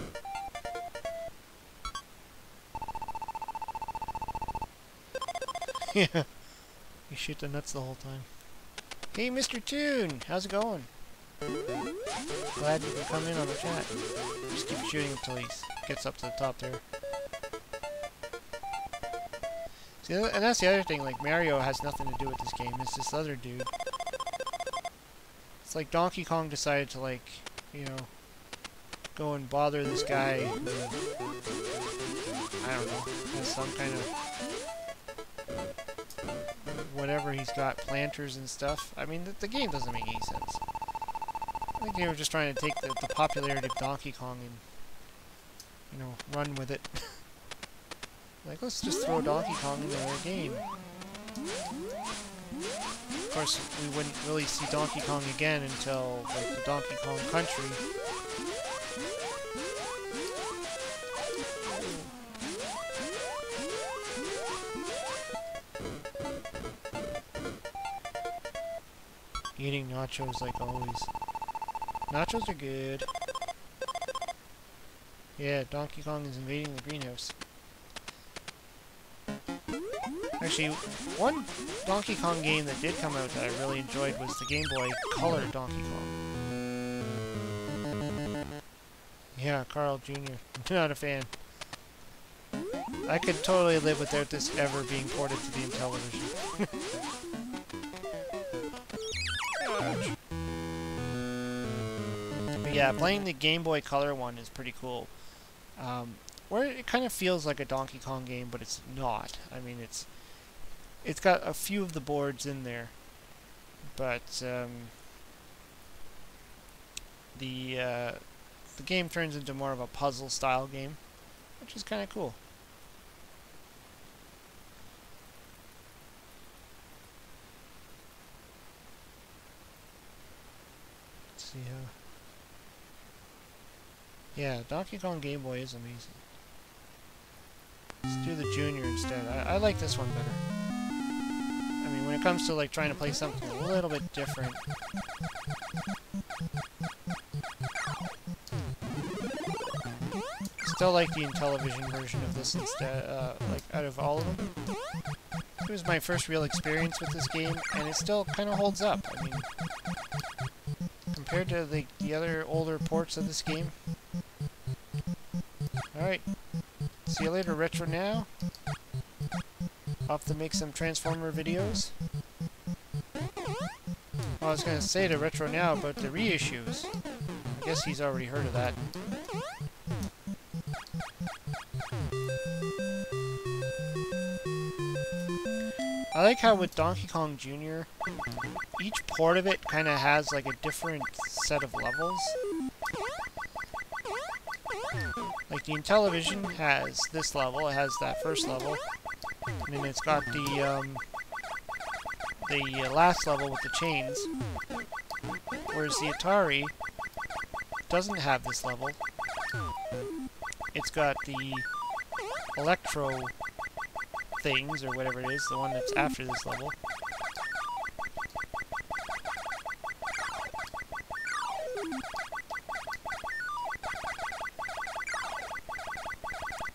Speaker 1: Yeah. You shoot the nuts the whole time. Hey, Mr. Toon! How's it going? Glad you can come in on the chat. Just keep shooting until he gets up to the top there. See, and that's the other thing, like, Mario has nothing to do with this game. It's this other dude. It's like Donkey Kong decided to, like, you know, go and bother this guy who, I don't know, has some kind of whatever he's got, planters and stuff. I mean, the game doesn't make any sense. I think they were just trying to take the popularity of Donkey Kong and, you know, run with it. Like, let's just throw Donkey Kong into their game. Of course, we wouldn't really see Donkey Kong again until, like, the Donkey Kong Country. Eating nachos like always. Nachos are good. Yeah, Donkey Kong is invading the greenhouse. Actually, one Donkey Kong game that did come out that I really enjoyed was the Game Boy Color Donkey Kong. Yeah, Carl Jr. Not a fan. I could totally live without this ever being ported to the Intellivision. But yeah, playing the Game Boy Color one is pretty cool. Where it kind of feels like a Donkey Kong game, but it's not. I mean, it's got a few of the boards in there, but the game turns into more of a puzzle style game, which is kind of cool. Let's see how. Yeah, Donkey Kong Game Boy is amazing. Let's do the Junior instead. I like this one better. I mean, when it comes to like trying to play something a little bit different. Still like the Intellivision version of this instead, like out of all of them. It was my first real experience with this game, and it still kind of holds up. I mean, compared to the other older ports of this game. Alright, see you later, Retro Now. Off to make some Transformer videos. Well, I was going to say to Retro Now about the reissues. I guess he's already heard of that. I like how with Donkey Kong Jr., each port of it kind of has like a different set of levels. Like the Intellivision has this level, it has that first level, and then it's got the last level with the chains, whereas the Atari doesn't have this level. It's got the electro things, or whatever it is, the one that's after this level.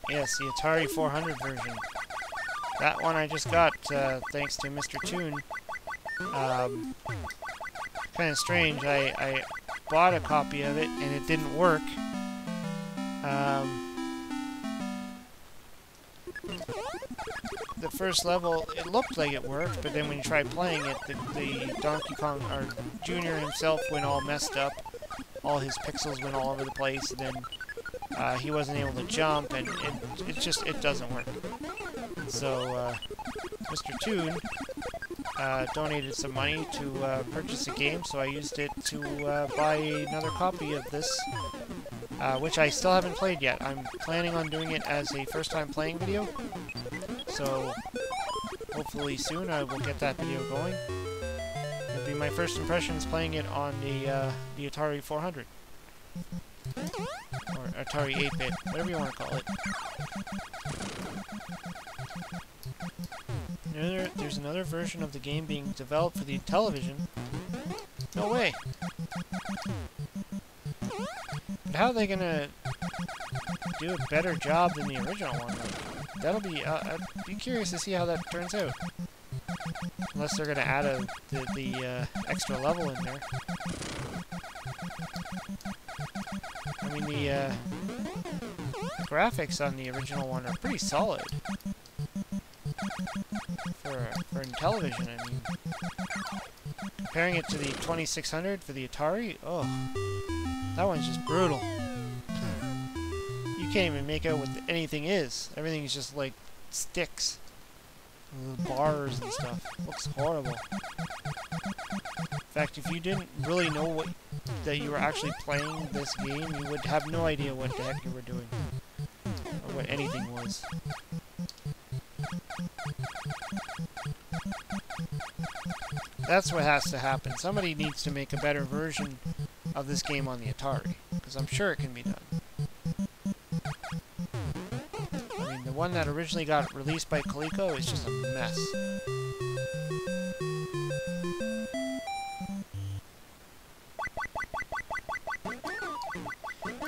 Speaker 1: Yes, the Atari 400 version. That one I just got thanks to Mr. Toon. Kind of strange. I bought a copy of it and it didn't work. The first level, it looked like it worked, but then when you tried playing it, the Donkey Kong, or Junior himself, went all messed up. All his pixels went all over the place, and then he wasn't able to jump, and it doesn't work. So, Mr. Toon donated some money to purchase a game, so I used it to buy another copy of this, which I still haven't played yet. I'm planning on doing it as a first-time playing video, so hopefully soon I will get that video going. It'll be my first impressions playing it on the Atari 400. Or Atari 8-bit, whatever you want to call it. There's another version of the game being developed for the Intellivision. No way! But how are they gonna do a better job than the original one? Like, that'll be... I'd be curious to see how that turns out. Unless they're gonna add the extra level in there. I mean, the graphics on the original one are pretty solid. For Intellivision, I mean. Comparing it to the 2600 for the Atari, oh, that one's just brutal. You can't even make out what anything is. Everything's just like sticks. Bars and stuff. Looks horrible. In fact, if you didn't really know that you were actually playing this game, you would have no idea what the heck you were doing. Or what anything was. That's what has to happen. Somebody needs to make a better version of this game on the Atari, because I'm sure it can be done. I mean, the one that originally got released by Coleco is just a mess.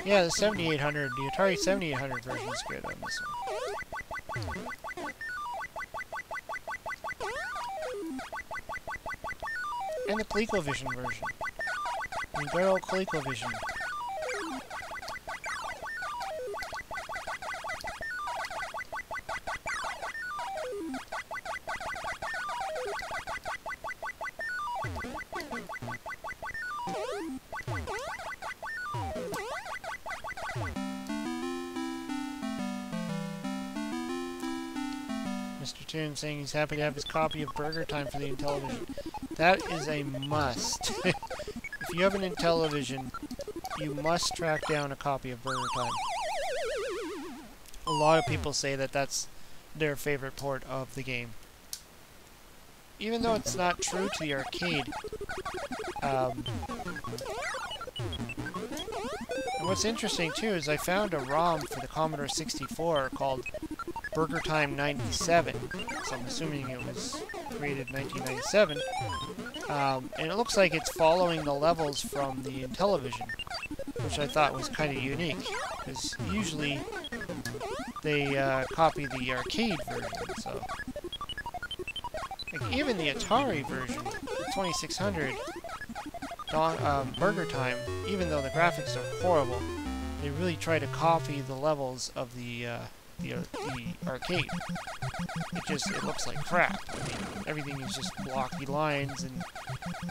Speaker 1: Yeah, the 7800, the Atari 7800 version is good on this one. And the ColecoVision version. And good old ColecoVision. Mr. Toon saying he's happy to have his copy of Burger Time for the Intellivision. That is a must. If you have an Intellivision, you must track down a copy of Burger Time. A lot of people say that that's their favorite port of the game. Even though it's not true to the arcade. And what's interesting too is I found a ROM for the Commodore 64 called Burger Time 97. So I'm assuming it was created in 1997. And it looks like it's following the levels from the Intellivision, which I thought was kind of unique, because usually they copy the arcade version. So, like, even the Atari version, the 2600 Burger Time, even though the graphics are horrible, they really try to copy the levels of the arcade. It looks like crap. I mean, everything is just blocky lines, and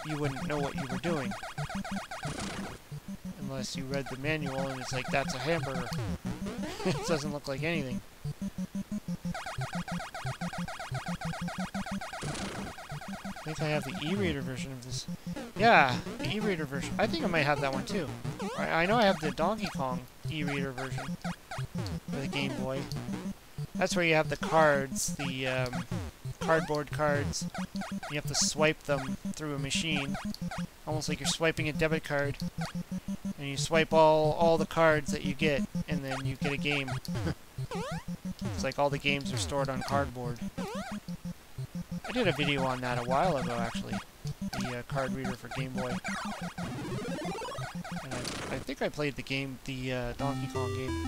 Speaker 1: you wouldn't know what you were doing unless you read the manual, and it's like, that's a hamburger. It doesn't look like anything. I think I have the e-reader version of this. Yeah, the e-reader version. I think I might have that one too. I know I have the Donkey Kong e-reader version for the Game Boy. That's where you have the cards, the cardboard cards. You have to swipe them through a machine, almost like you're swiping a debit card. And you swipe all the cards that you get, and then you get a game. It's like all the games are stored on cardboard. I did a video on that a while ago, actually. The card reader for Game Boy. And I think I played the Donkey Kong game.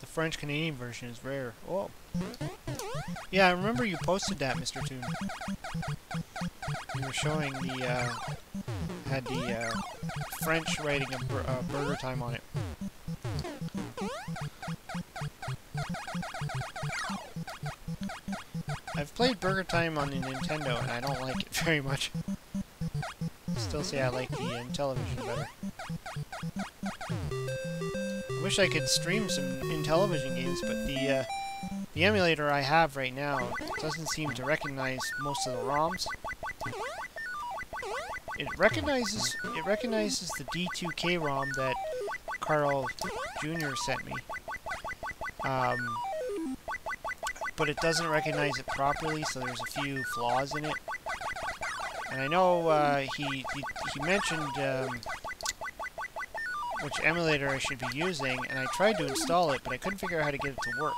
Speaker 1: The French-Canadian version is rare. Oh. Yeah, I remember you posted that, Mr. Toon. You were showing had the French writing of Burger Time on it. I've played Burger Time on the Nintendo, and I don't like it very much. Still say I like the Intellivision better. I wish I could stream some Intellivision games, but the emulator I have right now doesn't seem to recognize most of the ROMs. It recognizes the D2K ROM that Carl Jr. sent me. But it doesn't recognize it properly, so there's a few flaws in it. And I know he mentioned which emulator I should be using, and I tried to install it, but I couldn't figure out how to get it to work.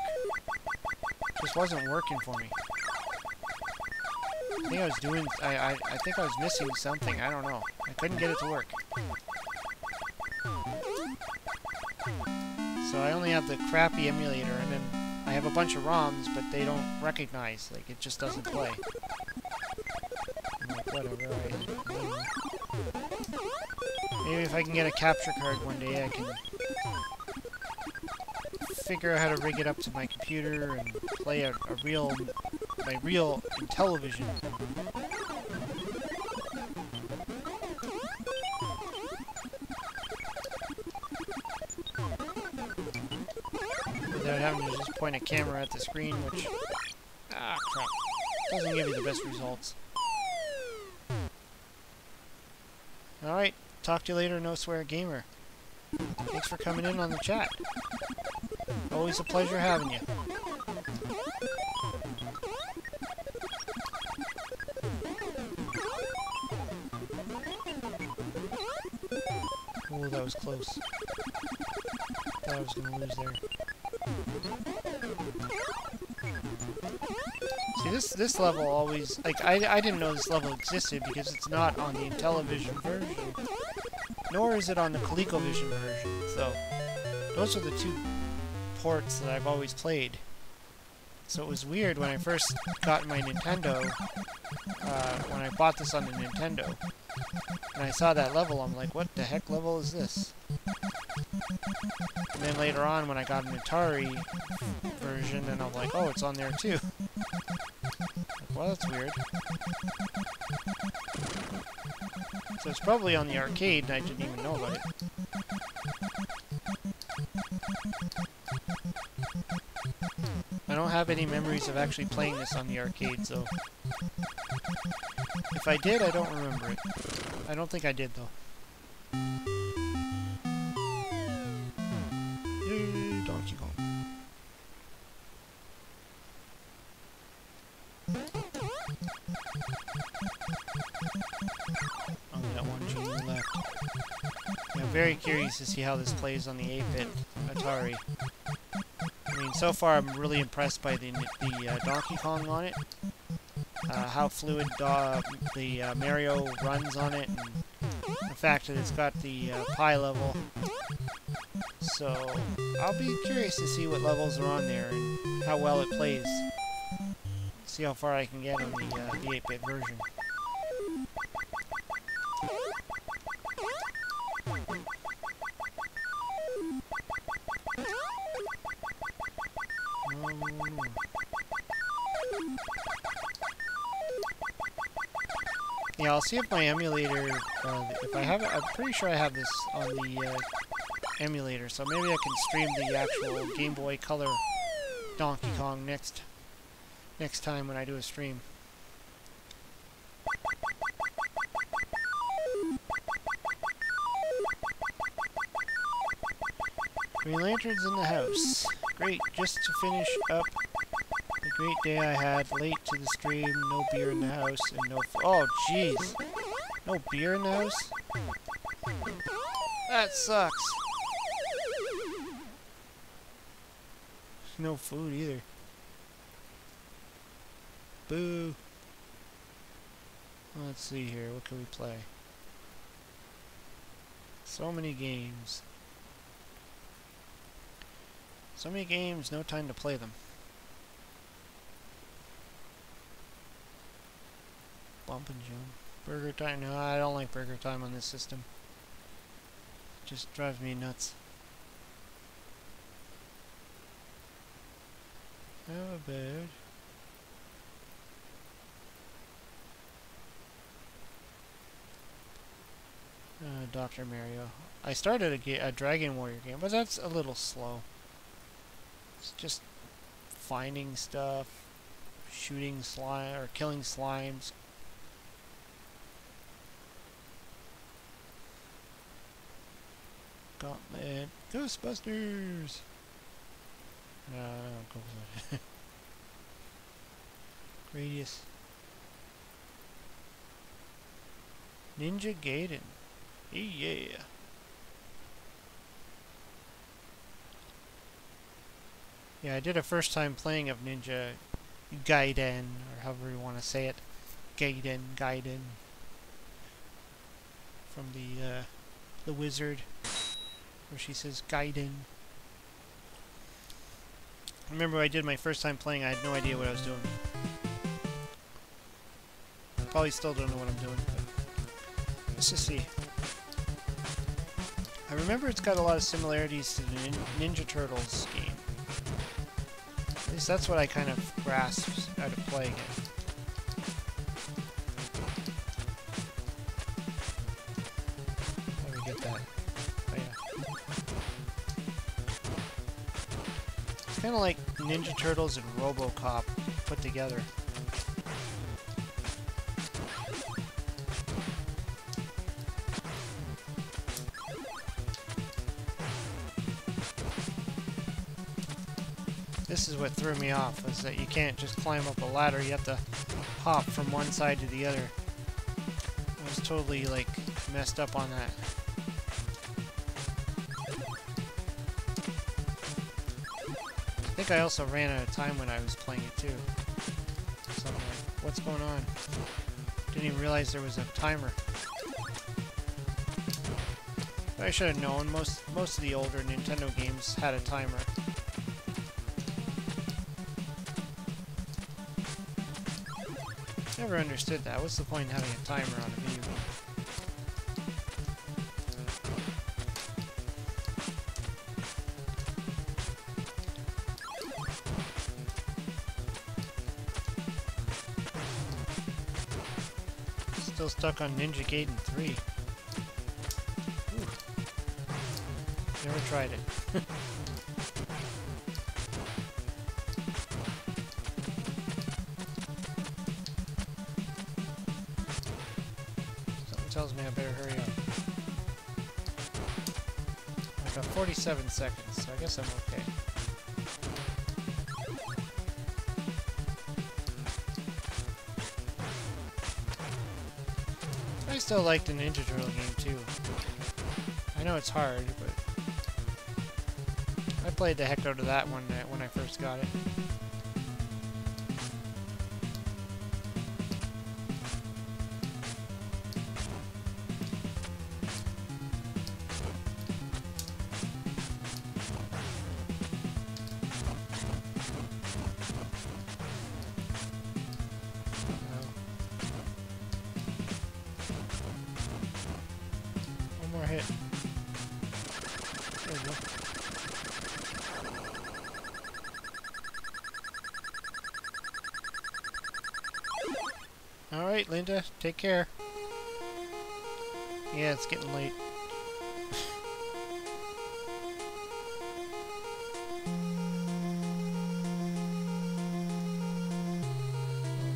Speaker 1: It just wasn't working for me. I think I was doing... I think I was missing something. I don't know. I couldn't get it to work. So I only have the crappy emulator, and then I have a bunch of ROMs, but they don't recognize. Like, it just doesn't play. I'm like, whatever. Maybe if I can get a capture card one day, I can figure out how to rig it up to my computer and play my real Intellivision. Without having to just point a camera at the screen, which... ah, crap. Doesn't give you the best results. Alright, talk to you later, No Swear Gamer. Thanks for coming in on the chat. Always a pleasure having you. Oh, that was close. Thought I was gonna lose there. See, this level always... like, I didn't know this level existed because it's not on the Intellivision version. Nor is it on the ColecoVision version. So, those are the two ports that I've always played. So it was weird when I first got my Nintendo, when I bought this on the Nintendo, and I saw that level, I'm like, what the heck level is this? And then later on, when I got an Atari version, and I'm like, oh, it's on there too. Like, well, that's weird. So it's probably on the arcade, and I didn't even know about it. I don't have any memories of actually playing this on the arcade, so... If I did, I don't remember it. I don't think I did, though. Yay, Donkey Kong. Only got one junior left. Yeah, I'm very curious to see how this plays on the 8-bit Atari. I mean, so far I'm really impressed by the Donkey Kong on it. How fluid the Mario runs on it, and the fact that it's got the pie level. So I'll be curious to see what levels are on there and how well it plays. See how far I can get on the 8-bit version. Yeah, I'll see if my emulator, if I have it, I'm pretty sure I have this on the emulator, so maybe I can stream the actual Game Boy Color Donkey Kong next time when I do a stream. Green Lantern's in the house. Great, just to finish up the great day I had. Late to the stream, no beer in the house, and no oh, jeez. No beer in the house? That sucks. No food either. Boo. Let's see here, what can we play? So many games. So many games, no time to play them. Bump and jump. Burger time. No, I don't like burger time on this system. It just drives me nuts. How about... Dr. Mario. I started a Dragon Warrior game, but that's a little slow. It's just finding stuff, shooting slime, or killing slimes. Gauntlet. Ghostbusters! No, I don't go for that. Gradius. Ninja Gaiden. Yeah. Yeah, I did a first time playing of Ninja Gaiden, or however you want to say it. Gaiden. From the wizard, where she says Gaiden. I remember I did my first time playing, I had no idea what I was doing. Probably still don't know what I'm doing, but let's just see. I remember it's got a lot of similarities to the Ninja Turtles game. At least that's what I kind of grasped out of playing it. How do we get that? Oh yeah. It's kind of like Ninja Turtles and RoboCop put together. This is what threw me off, is that you can't just climb up a ladder, you have to hop from one side to the other. I was totally, like, messed up on that. I think I also ran out of time when I was playing it, too. So I'm like, what's going on? Didn't even realize there was a timer. I should have known, most of the older Nintendo games had a timer. Never understood that. What's the point in having a timer on a video game? Still stuck on Ninja Gaiden 3. Ooh. Never tried it. tells me I better hurry up. I've got 47 seconds, so I guess I'm okay. I still like the Ninja Turtle game too. I know it's hard, but I played the heck out of that one when I first got it. More hit. There we go. Alright, Linda, take care. Yeah, it's getting late.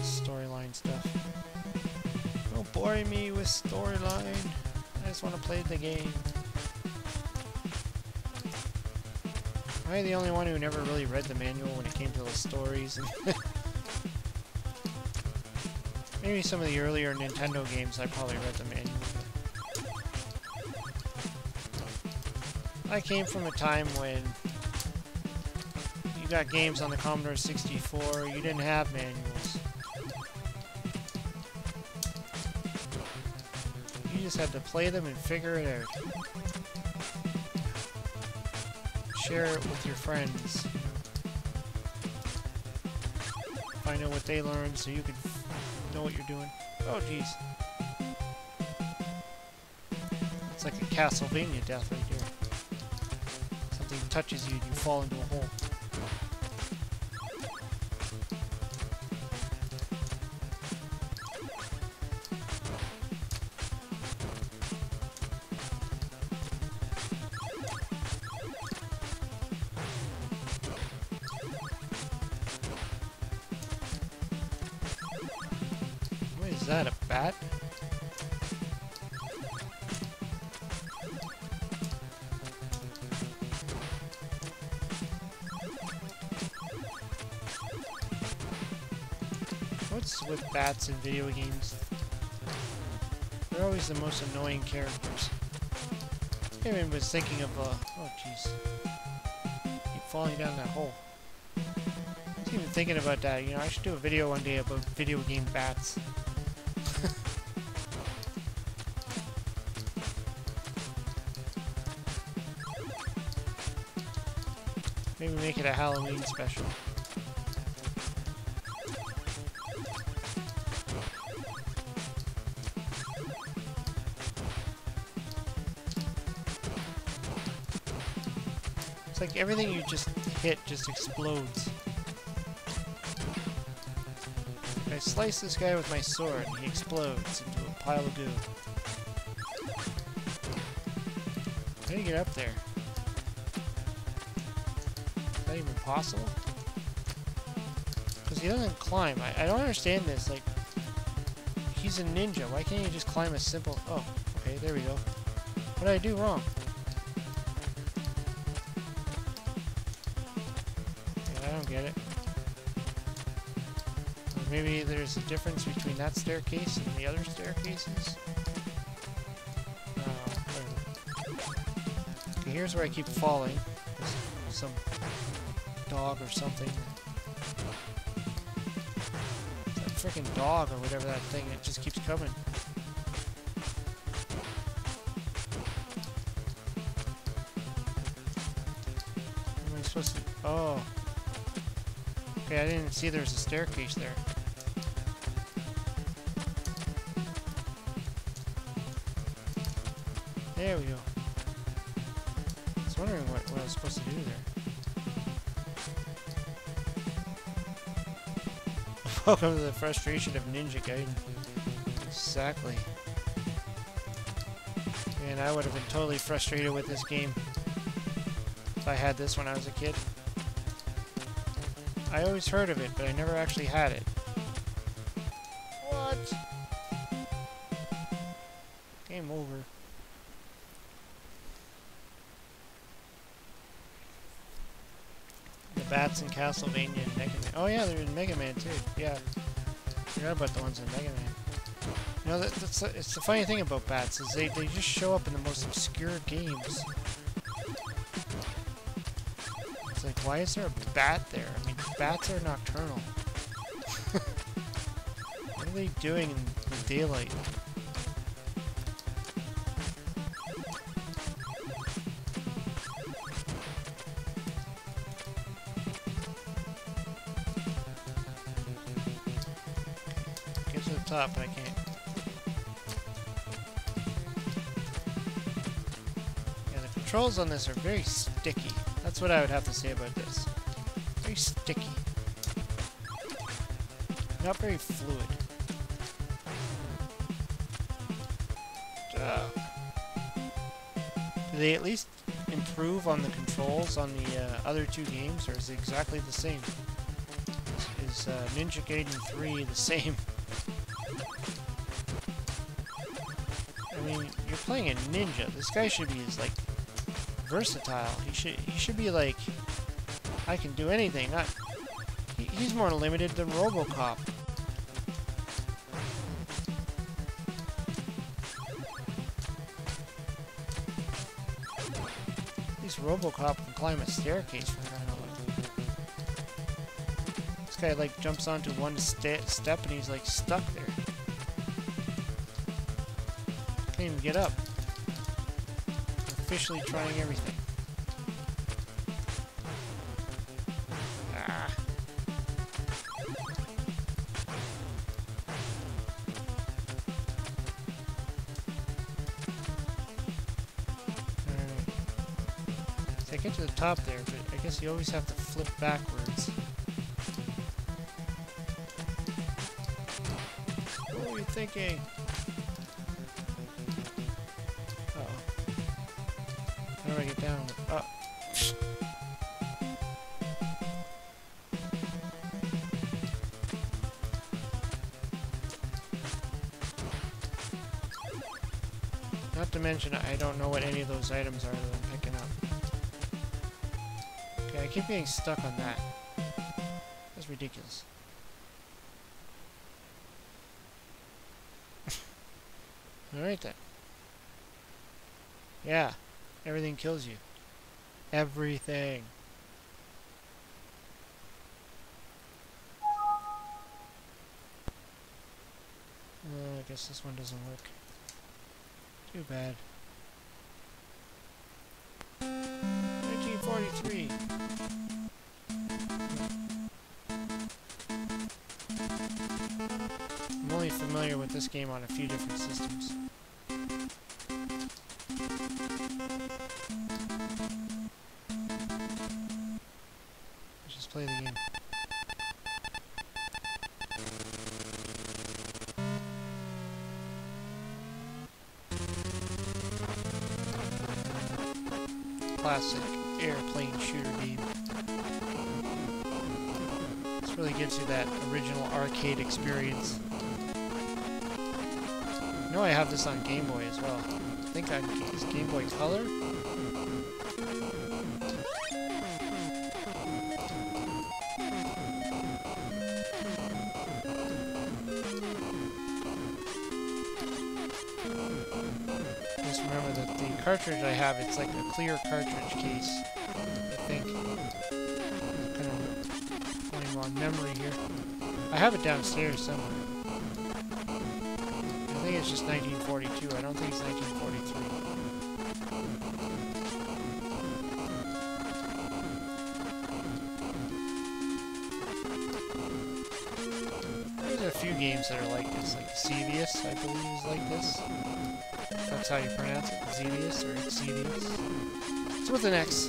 Speaker 1: Storyline stuff. Don't bore me with storyline. I just want to play the game. Am I the only one who never really read the manual when it came to the stories? Maybe some of the earlier Nintendo games I probably read the manual. I came from a time when you got games on the Commodore 64, you didn't have manuals. You just had to play them and figure it out. Share it with your friends. Find out what they learned so you could know what you're doing. Oh, jeez. It's like a Castlevania death right here. Something touches you and you fall into a hole. Is that a bat? What's with bats in video games? They're always the most annoying characters. I even was thinking of, oh jeez. Keep falling down that hole. I was even thinking about that, you know, I should do a video one day about video game bats. Maybe make it a Halloween special. It's like everything you just hit just explodes. I slice this guy with my sword and he explodes into a pile of goo. How do you get up there? Is that even possible? Because he doesn't climb. I don't understand this. Like, he's a ninja. Why can't he just climb a simple... Oh, okay, there we go. What did I do wrong? Yeah, I don't get it. Or maybe there's a difference between that staircase and the other staircases? Okay, here's where I keep falling. There's some dog or something. That freaking dog or whatever that thing, it just keeps coming. What am I supposed to... Oh. Okay, I didn't see there was a staircase there. There we go. I was wondering what I was supposed to do there. Welcome to the frustration of Ninja Gaiden. Exactly. Man, I would have been totally frustrated with this game if I had this when I was a kid. I always heard of it, but I never actually had it. What? Game over. The bats in Castlevania and Mega Man. Oh yeah, they're in Mega Man too. Yeah. Forgot about the ones in Mega Man. You know, it's the funny thing about bats is they just show up in the most obscure games. It's like, why is there a bat there? I mean, bats are nocturnal. What are they doing in the daylight? Get to the top, but I can't. Yeah, the controls on this are very sticky. That's what I would have to say about this. Very sticky. Not very fluid. Do they at least improve on the controls on the other two games, or is it exactly the same? Is Ninja Gaiden 3 the same? I mean, you're playing a ninja. This guy should be like versatile. He should be like, I can do anything. He's more limited than RoboCop. At least RoboCop can climb a staircase from crying out loud. This guy like jumps onto one step and he's like stuck there. Can't even get up. Officially trying everything. Ah. I get to the top there, but I guess you always have to flip backwards. What were you thinking? How do I get down? Oh. Not to mention, I don't know what any of those items are that I'm picking up. Okay, I keep getting stuck on that. That's ridiculous. Alright then. Yeah. Everything kills you. Everything. I guess this one doesn't work. Too bad. 1943. I'm only familiar with this game on a few different systems. Let's just play the game. Classic airplane shooter game. This really gives you that original arcade experience. You know I have this on Game Boy as well. I think is Game Boy Color? Just remember that the cartridge I have, it's like a clear cartridge case, I think. Kind of going on memory here. I have it downstairs somewhere. I think it's just 1942. I don't think it's 1943. There's a few games that are like this, like Xevious, I believe, is like this. That's how you pronounce it, Xevious or Xevious. It's with an X.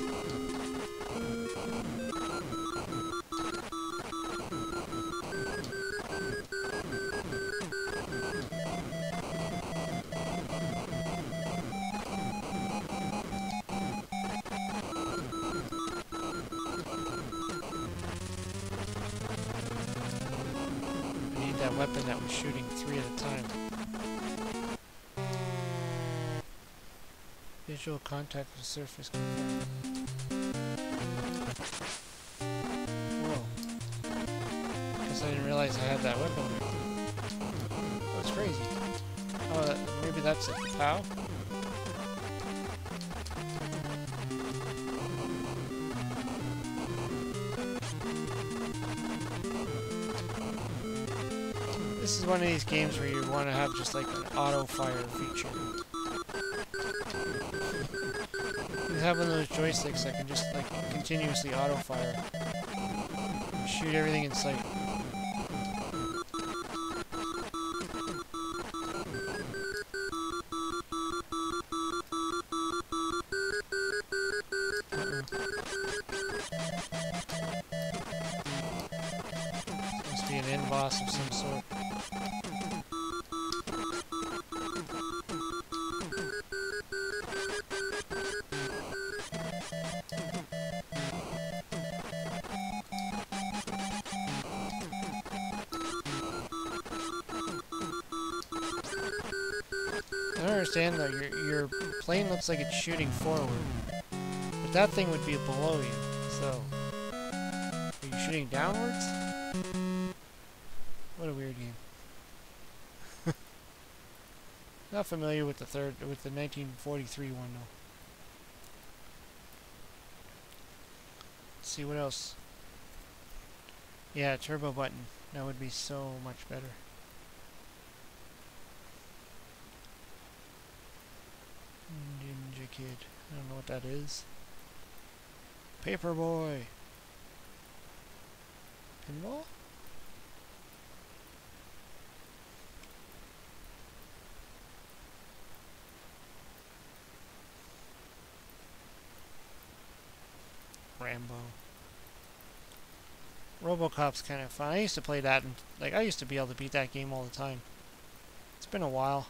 Speaker 1: I need that weapon that was shooting 3 at a time. Visual contact with the surface. Whoa. Guess I didn't realize I had that weapon. That's crazy. Oh, maybe that's it. Pow? This is one of these games where you want to have just like an auto fire feature. You have one of those joysticks that can just like continuously auto fire. Shoot everything in sight. Must be an end boss of some sort. I don't understand though, your plane looks like it's shooting forward, but that thing would be below you, so... Are you shooting downwards? What a weird game. Not familiar with the 1943 one though. Let's see what else. Yeah, turbo button. That would be so much better. Ninja Kid. I don't know what that is. Paperboy. Pinball? Rambo. RoboCop's kind of fun. I used to play that, and like I used to be able to beat that game all the time. It's been a while.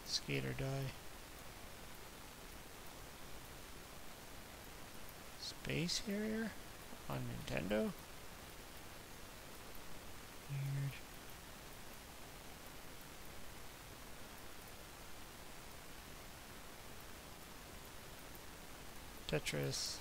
Speaker 1: Skate or Die. Space Harrier on Nintendo? Weird. Tetris.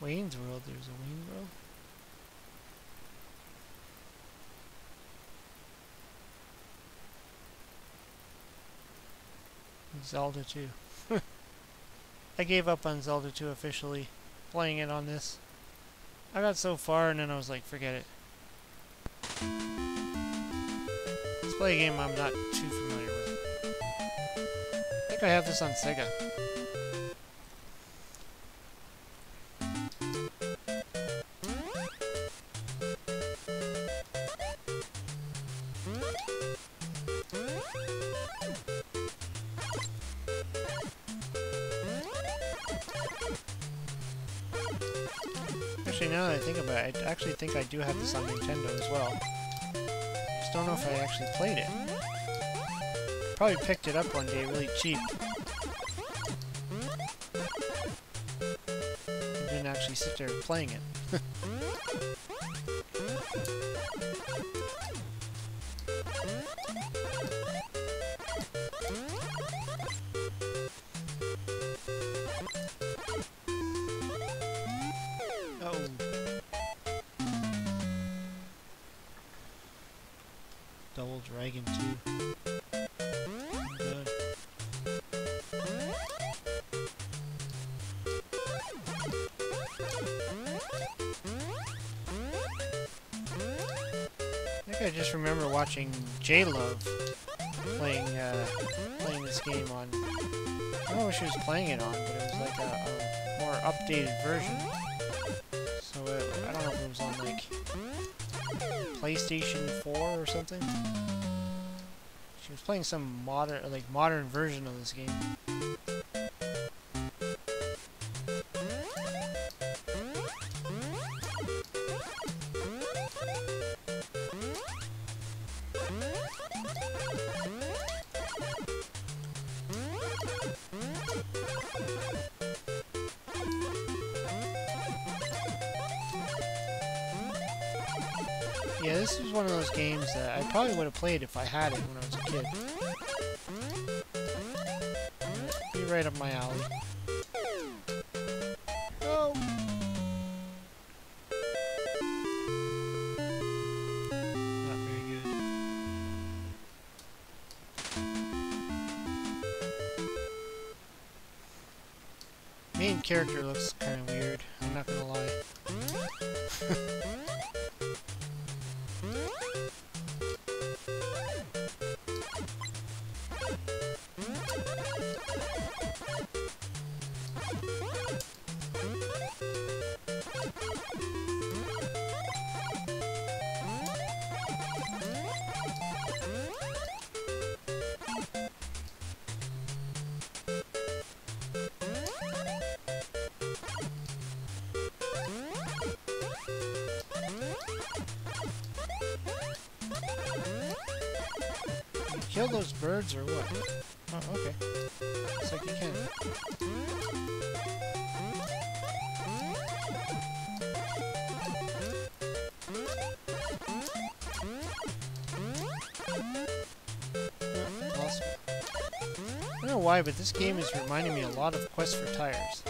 Speaker 1: Wayne's World, there's a Wayne's World. Zelda 2. I gave up on Zelda 2 officially, playing it on this. I got so far and then I was like, forget it. Let's play a game I'm not too familiar with. I think I have this on Sega. Actually, now that I think about it, I actually think I do have this on Nintendo as well. Just don't know if I actually played it. Probably picked it up one day really cheap. I didn't actually sit there playing it. Double Dragon 2. Good. I think I just remember watching J-Love playing this game on... I don't know what she was playing it on, but it was like a more updated version. So I don't know if it was on like PlayStation 4 or something. She was playing some modern version of this game. Yeah, this was one of those games that I probably would have played if I had it when I was a kid. Be right up my alley. Oh! Not very good. Main character looks kind of weird, I'm not gonna lie. Kill those birds or what? Oh, okay. Looks like you can. Oh, awesome. I don't know why, but this game is reminding me a lot of Quest for Tires.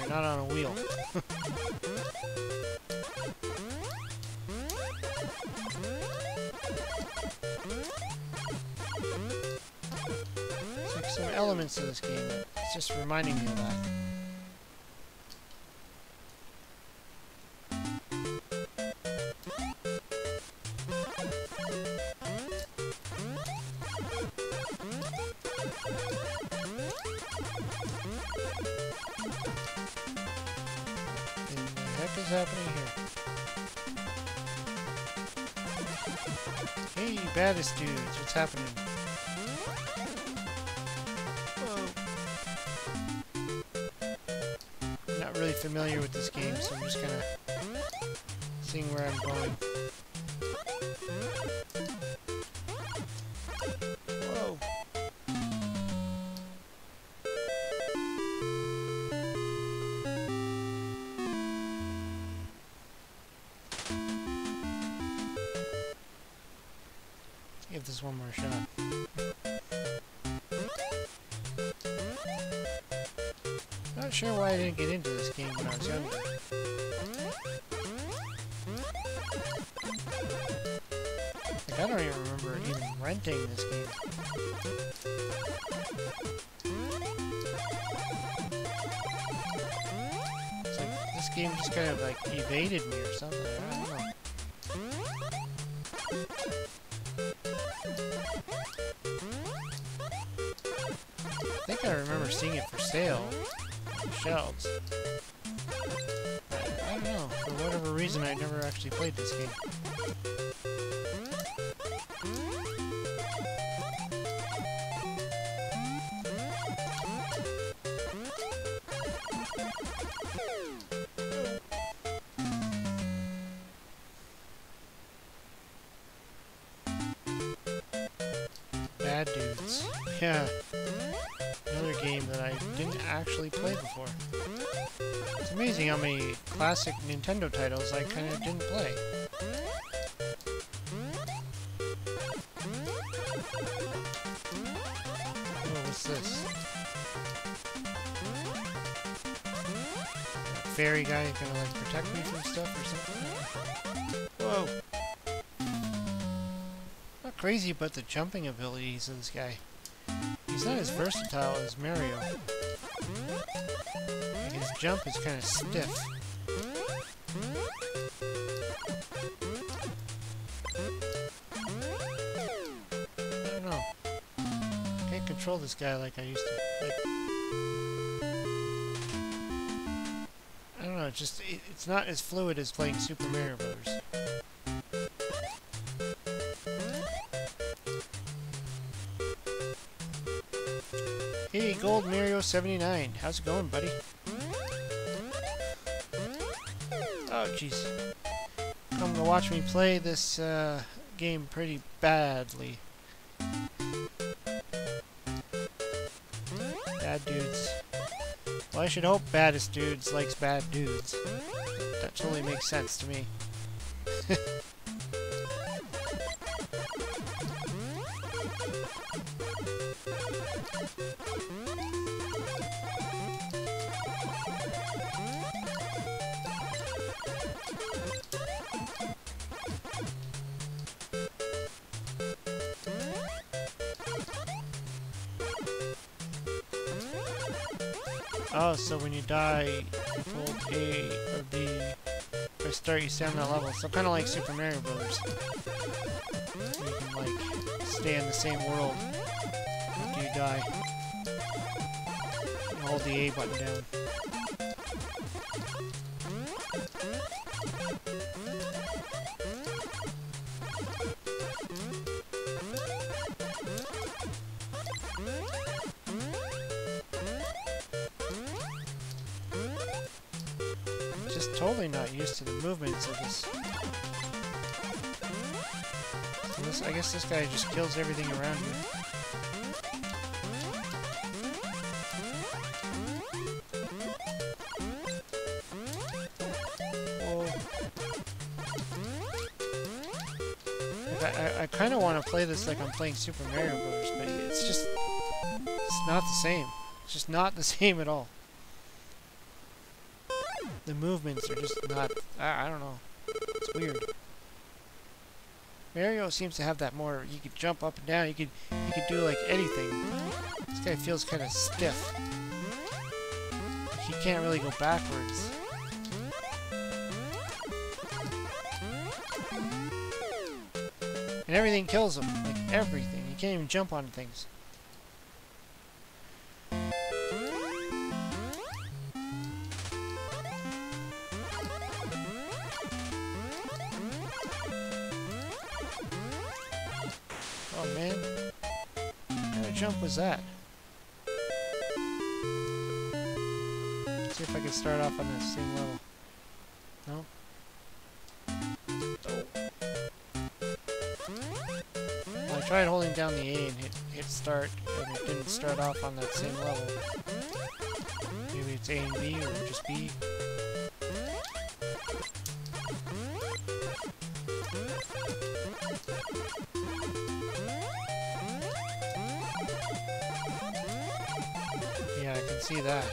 Speaker 1: Not on a wheel. There's like some elements of this game that it's just reminding me of that. What is happening here? Hey, baddest dudes, what's happening? Whoa. I'm not really familiar with this game, so I'm just kind of seeing where I'm going. Whoa. Give this one more shot. Not sure why I didn't get into this game when I was younger. Like, I don't even remember even renting this game. It's like this game just kind of like evaded me or something. I don't know. I think I remember seeing it for sale on the shelves. I don't know. For whatever reason, I never actually played this game. Bad Dudes. Yeah. Another game that I didn't actually play before. It's amazing how many classic Nintendo titles I kind of didn't play. Oh, what's this? That fairy guy is gonna like protect me from stuff or something? Whoa! Not crazy about the jumping abilities of this guy. He's not as versatile as Mario. Like his jump is kind of stiff. I don't know. Can't control this guy like I used to. Like, I don't know. It's not as fluid as playing Super Mario Bros. Hey, Gold Mario 79. How's it going, buddy? Oh, jeez. Come to watch me play this game pretty badly. Bad dudes. Well, I should hope baddest dudes likes bad dudes. That totally makes sense to me. Oh, so when you die, you hold A or B. Or start, you stay on that level. So kind of like Super Mario Brothers. You can, like, stay in the same world after you die. And hold the A button down. Totally not used to the movements of this. I guess this guy just kills everything around him. Whoa. I kind of want to play this like I'm playing Super Mario Bros., but it's not the same. It's just not the same at all. The movements are just not... I don't know. It's weird. Mario seems to have that more... You could jump up and down. You could do like anything. This guy feels kind of stiff. He can't really go backwards. And everything kills him. Like everything. You can't even jump on things. Oh man, what kind of jump was that? Let's see if I can start off on that same level. No? Oh. Well, I tried holding down the A and hit start, and it didn't start off on that same level. Maybe it's A and B, or just B. Yeah, I can see that.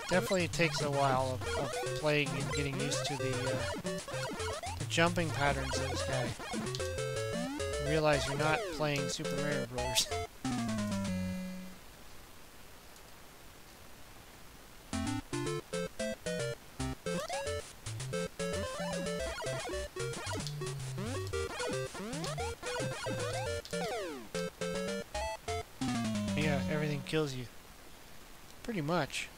Speaker 1: Definitely takes a while of playing and getting used to the jumping patterns of this guy. You realize you're not playing Super Mario Bros. Yeah, everything kills you. Pretty much.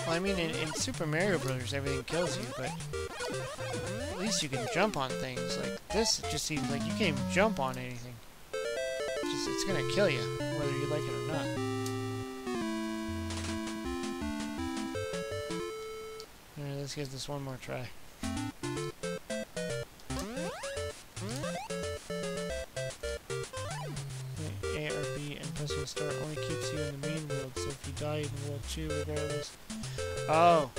Speaker 1: Well, I mean, in Super Mario Brothers, everything kills you, but at least you can jump on things. Like this, it just seems like you can't even jump on anything. It's gonna kill you, whether you like it or not. Alright, let's give this one more try. A or B and pressing start only keeps you in the main world, so if you die in World 2 regardless... Oh!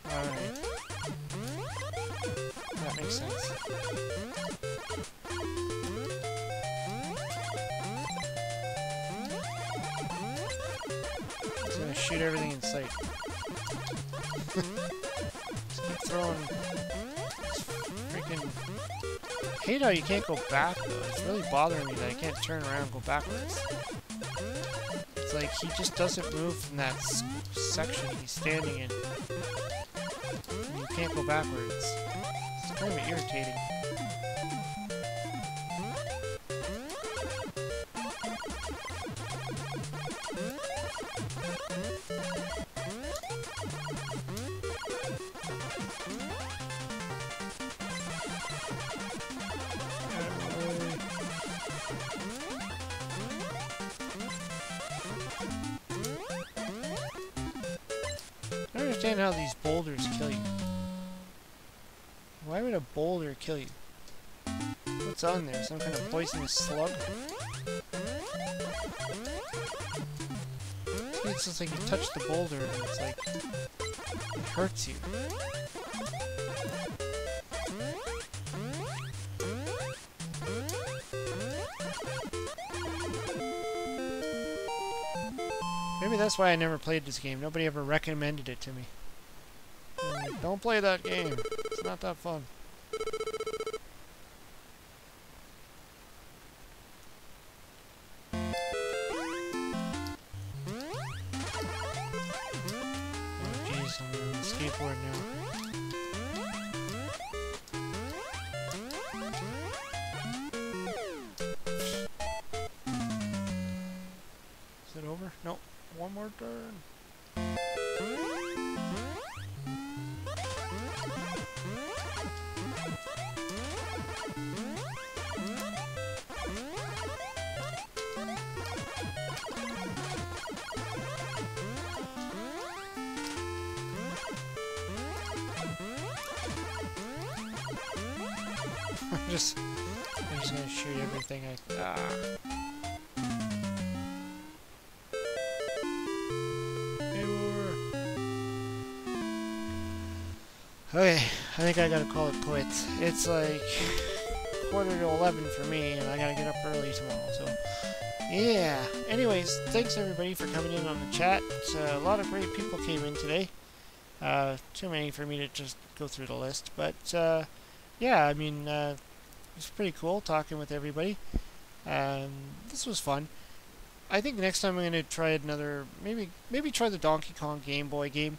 Speaker 1: Alright. That makes sense. It's gonna shoot everything in sight. Just keep throwing... Freaking... I hate how you can't go back, though. It's really bothering me that I can't turn around and go backwards. It's like he just doesn't move from that section he's standing in. And you can't go backwards. It's kind of irritating. I don't understand how these boulders kill you. Why would a boulder kill you? What's on there? Some kind of poisonous slug? It's just like you touch the boulder and it's like... it hurts you. Maybe that's why I never played this game. Nobody ever recommended it to me. Like, don't play that game. It's not that fun. Oh jeez, I'm on the skateboard now. Is it over? Nope. One more turn. I'm just gonna shoot everything Okay, I think I gotta call it quits. It's like 11:15 for me, and I gotta get up early tomorrow, so... yeah. Anyways, thanks everybody for coming in on the chat. A lot of great people came in today. Too many for me to just go through the list, but, yeah, I mean, it's pretty cool talking with everybody. This was fun. I think next time I'm gonna try another... maybe try the Donkey Kong Game Boy game.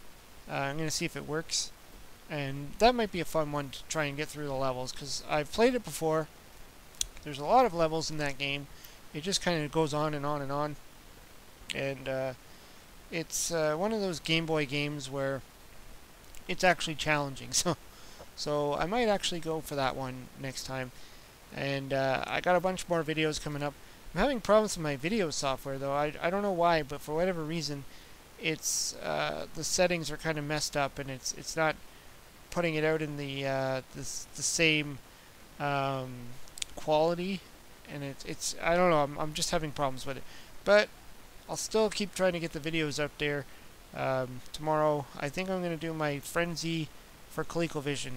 Speaker 1: I'm gonna see if it works. And that might be a fun one to try and get through the levels, because I've played it before. There's a lot of levels in that game. It just kind of goes on and on and on. And it's one of those Game Boy games where it's actually challenging. So I might actually go for that one next time. And I got a bunch more videos coming up. I'm having problems with my video software, though. I don't know why, but for whatever reason, it's the settings are kind of messed up, and it's not putting it out in the same quality, and it's I don't know, I'm just having problems with it, but I'll still keep trying to get the videos up there. Tomorrow I think I'm going to do my Frenzy for ColecoVision,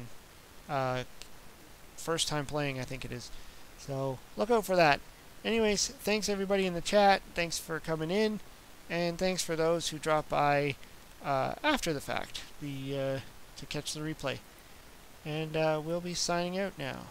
Speaker 1: first time playing, I think it is, so look out for that. Anyways, thanks everybody in the chat, thanks for coming in, and thanks for those who drop by after the fact, to catch the replay. And we'll be signing out now.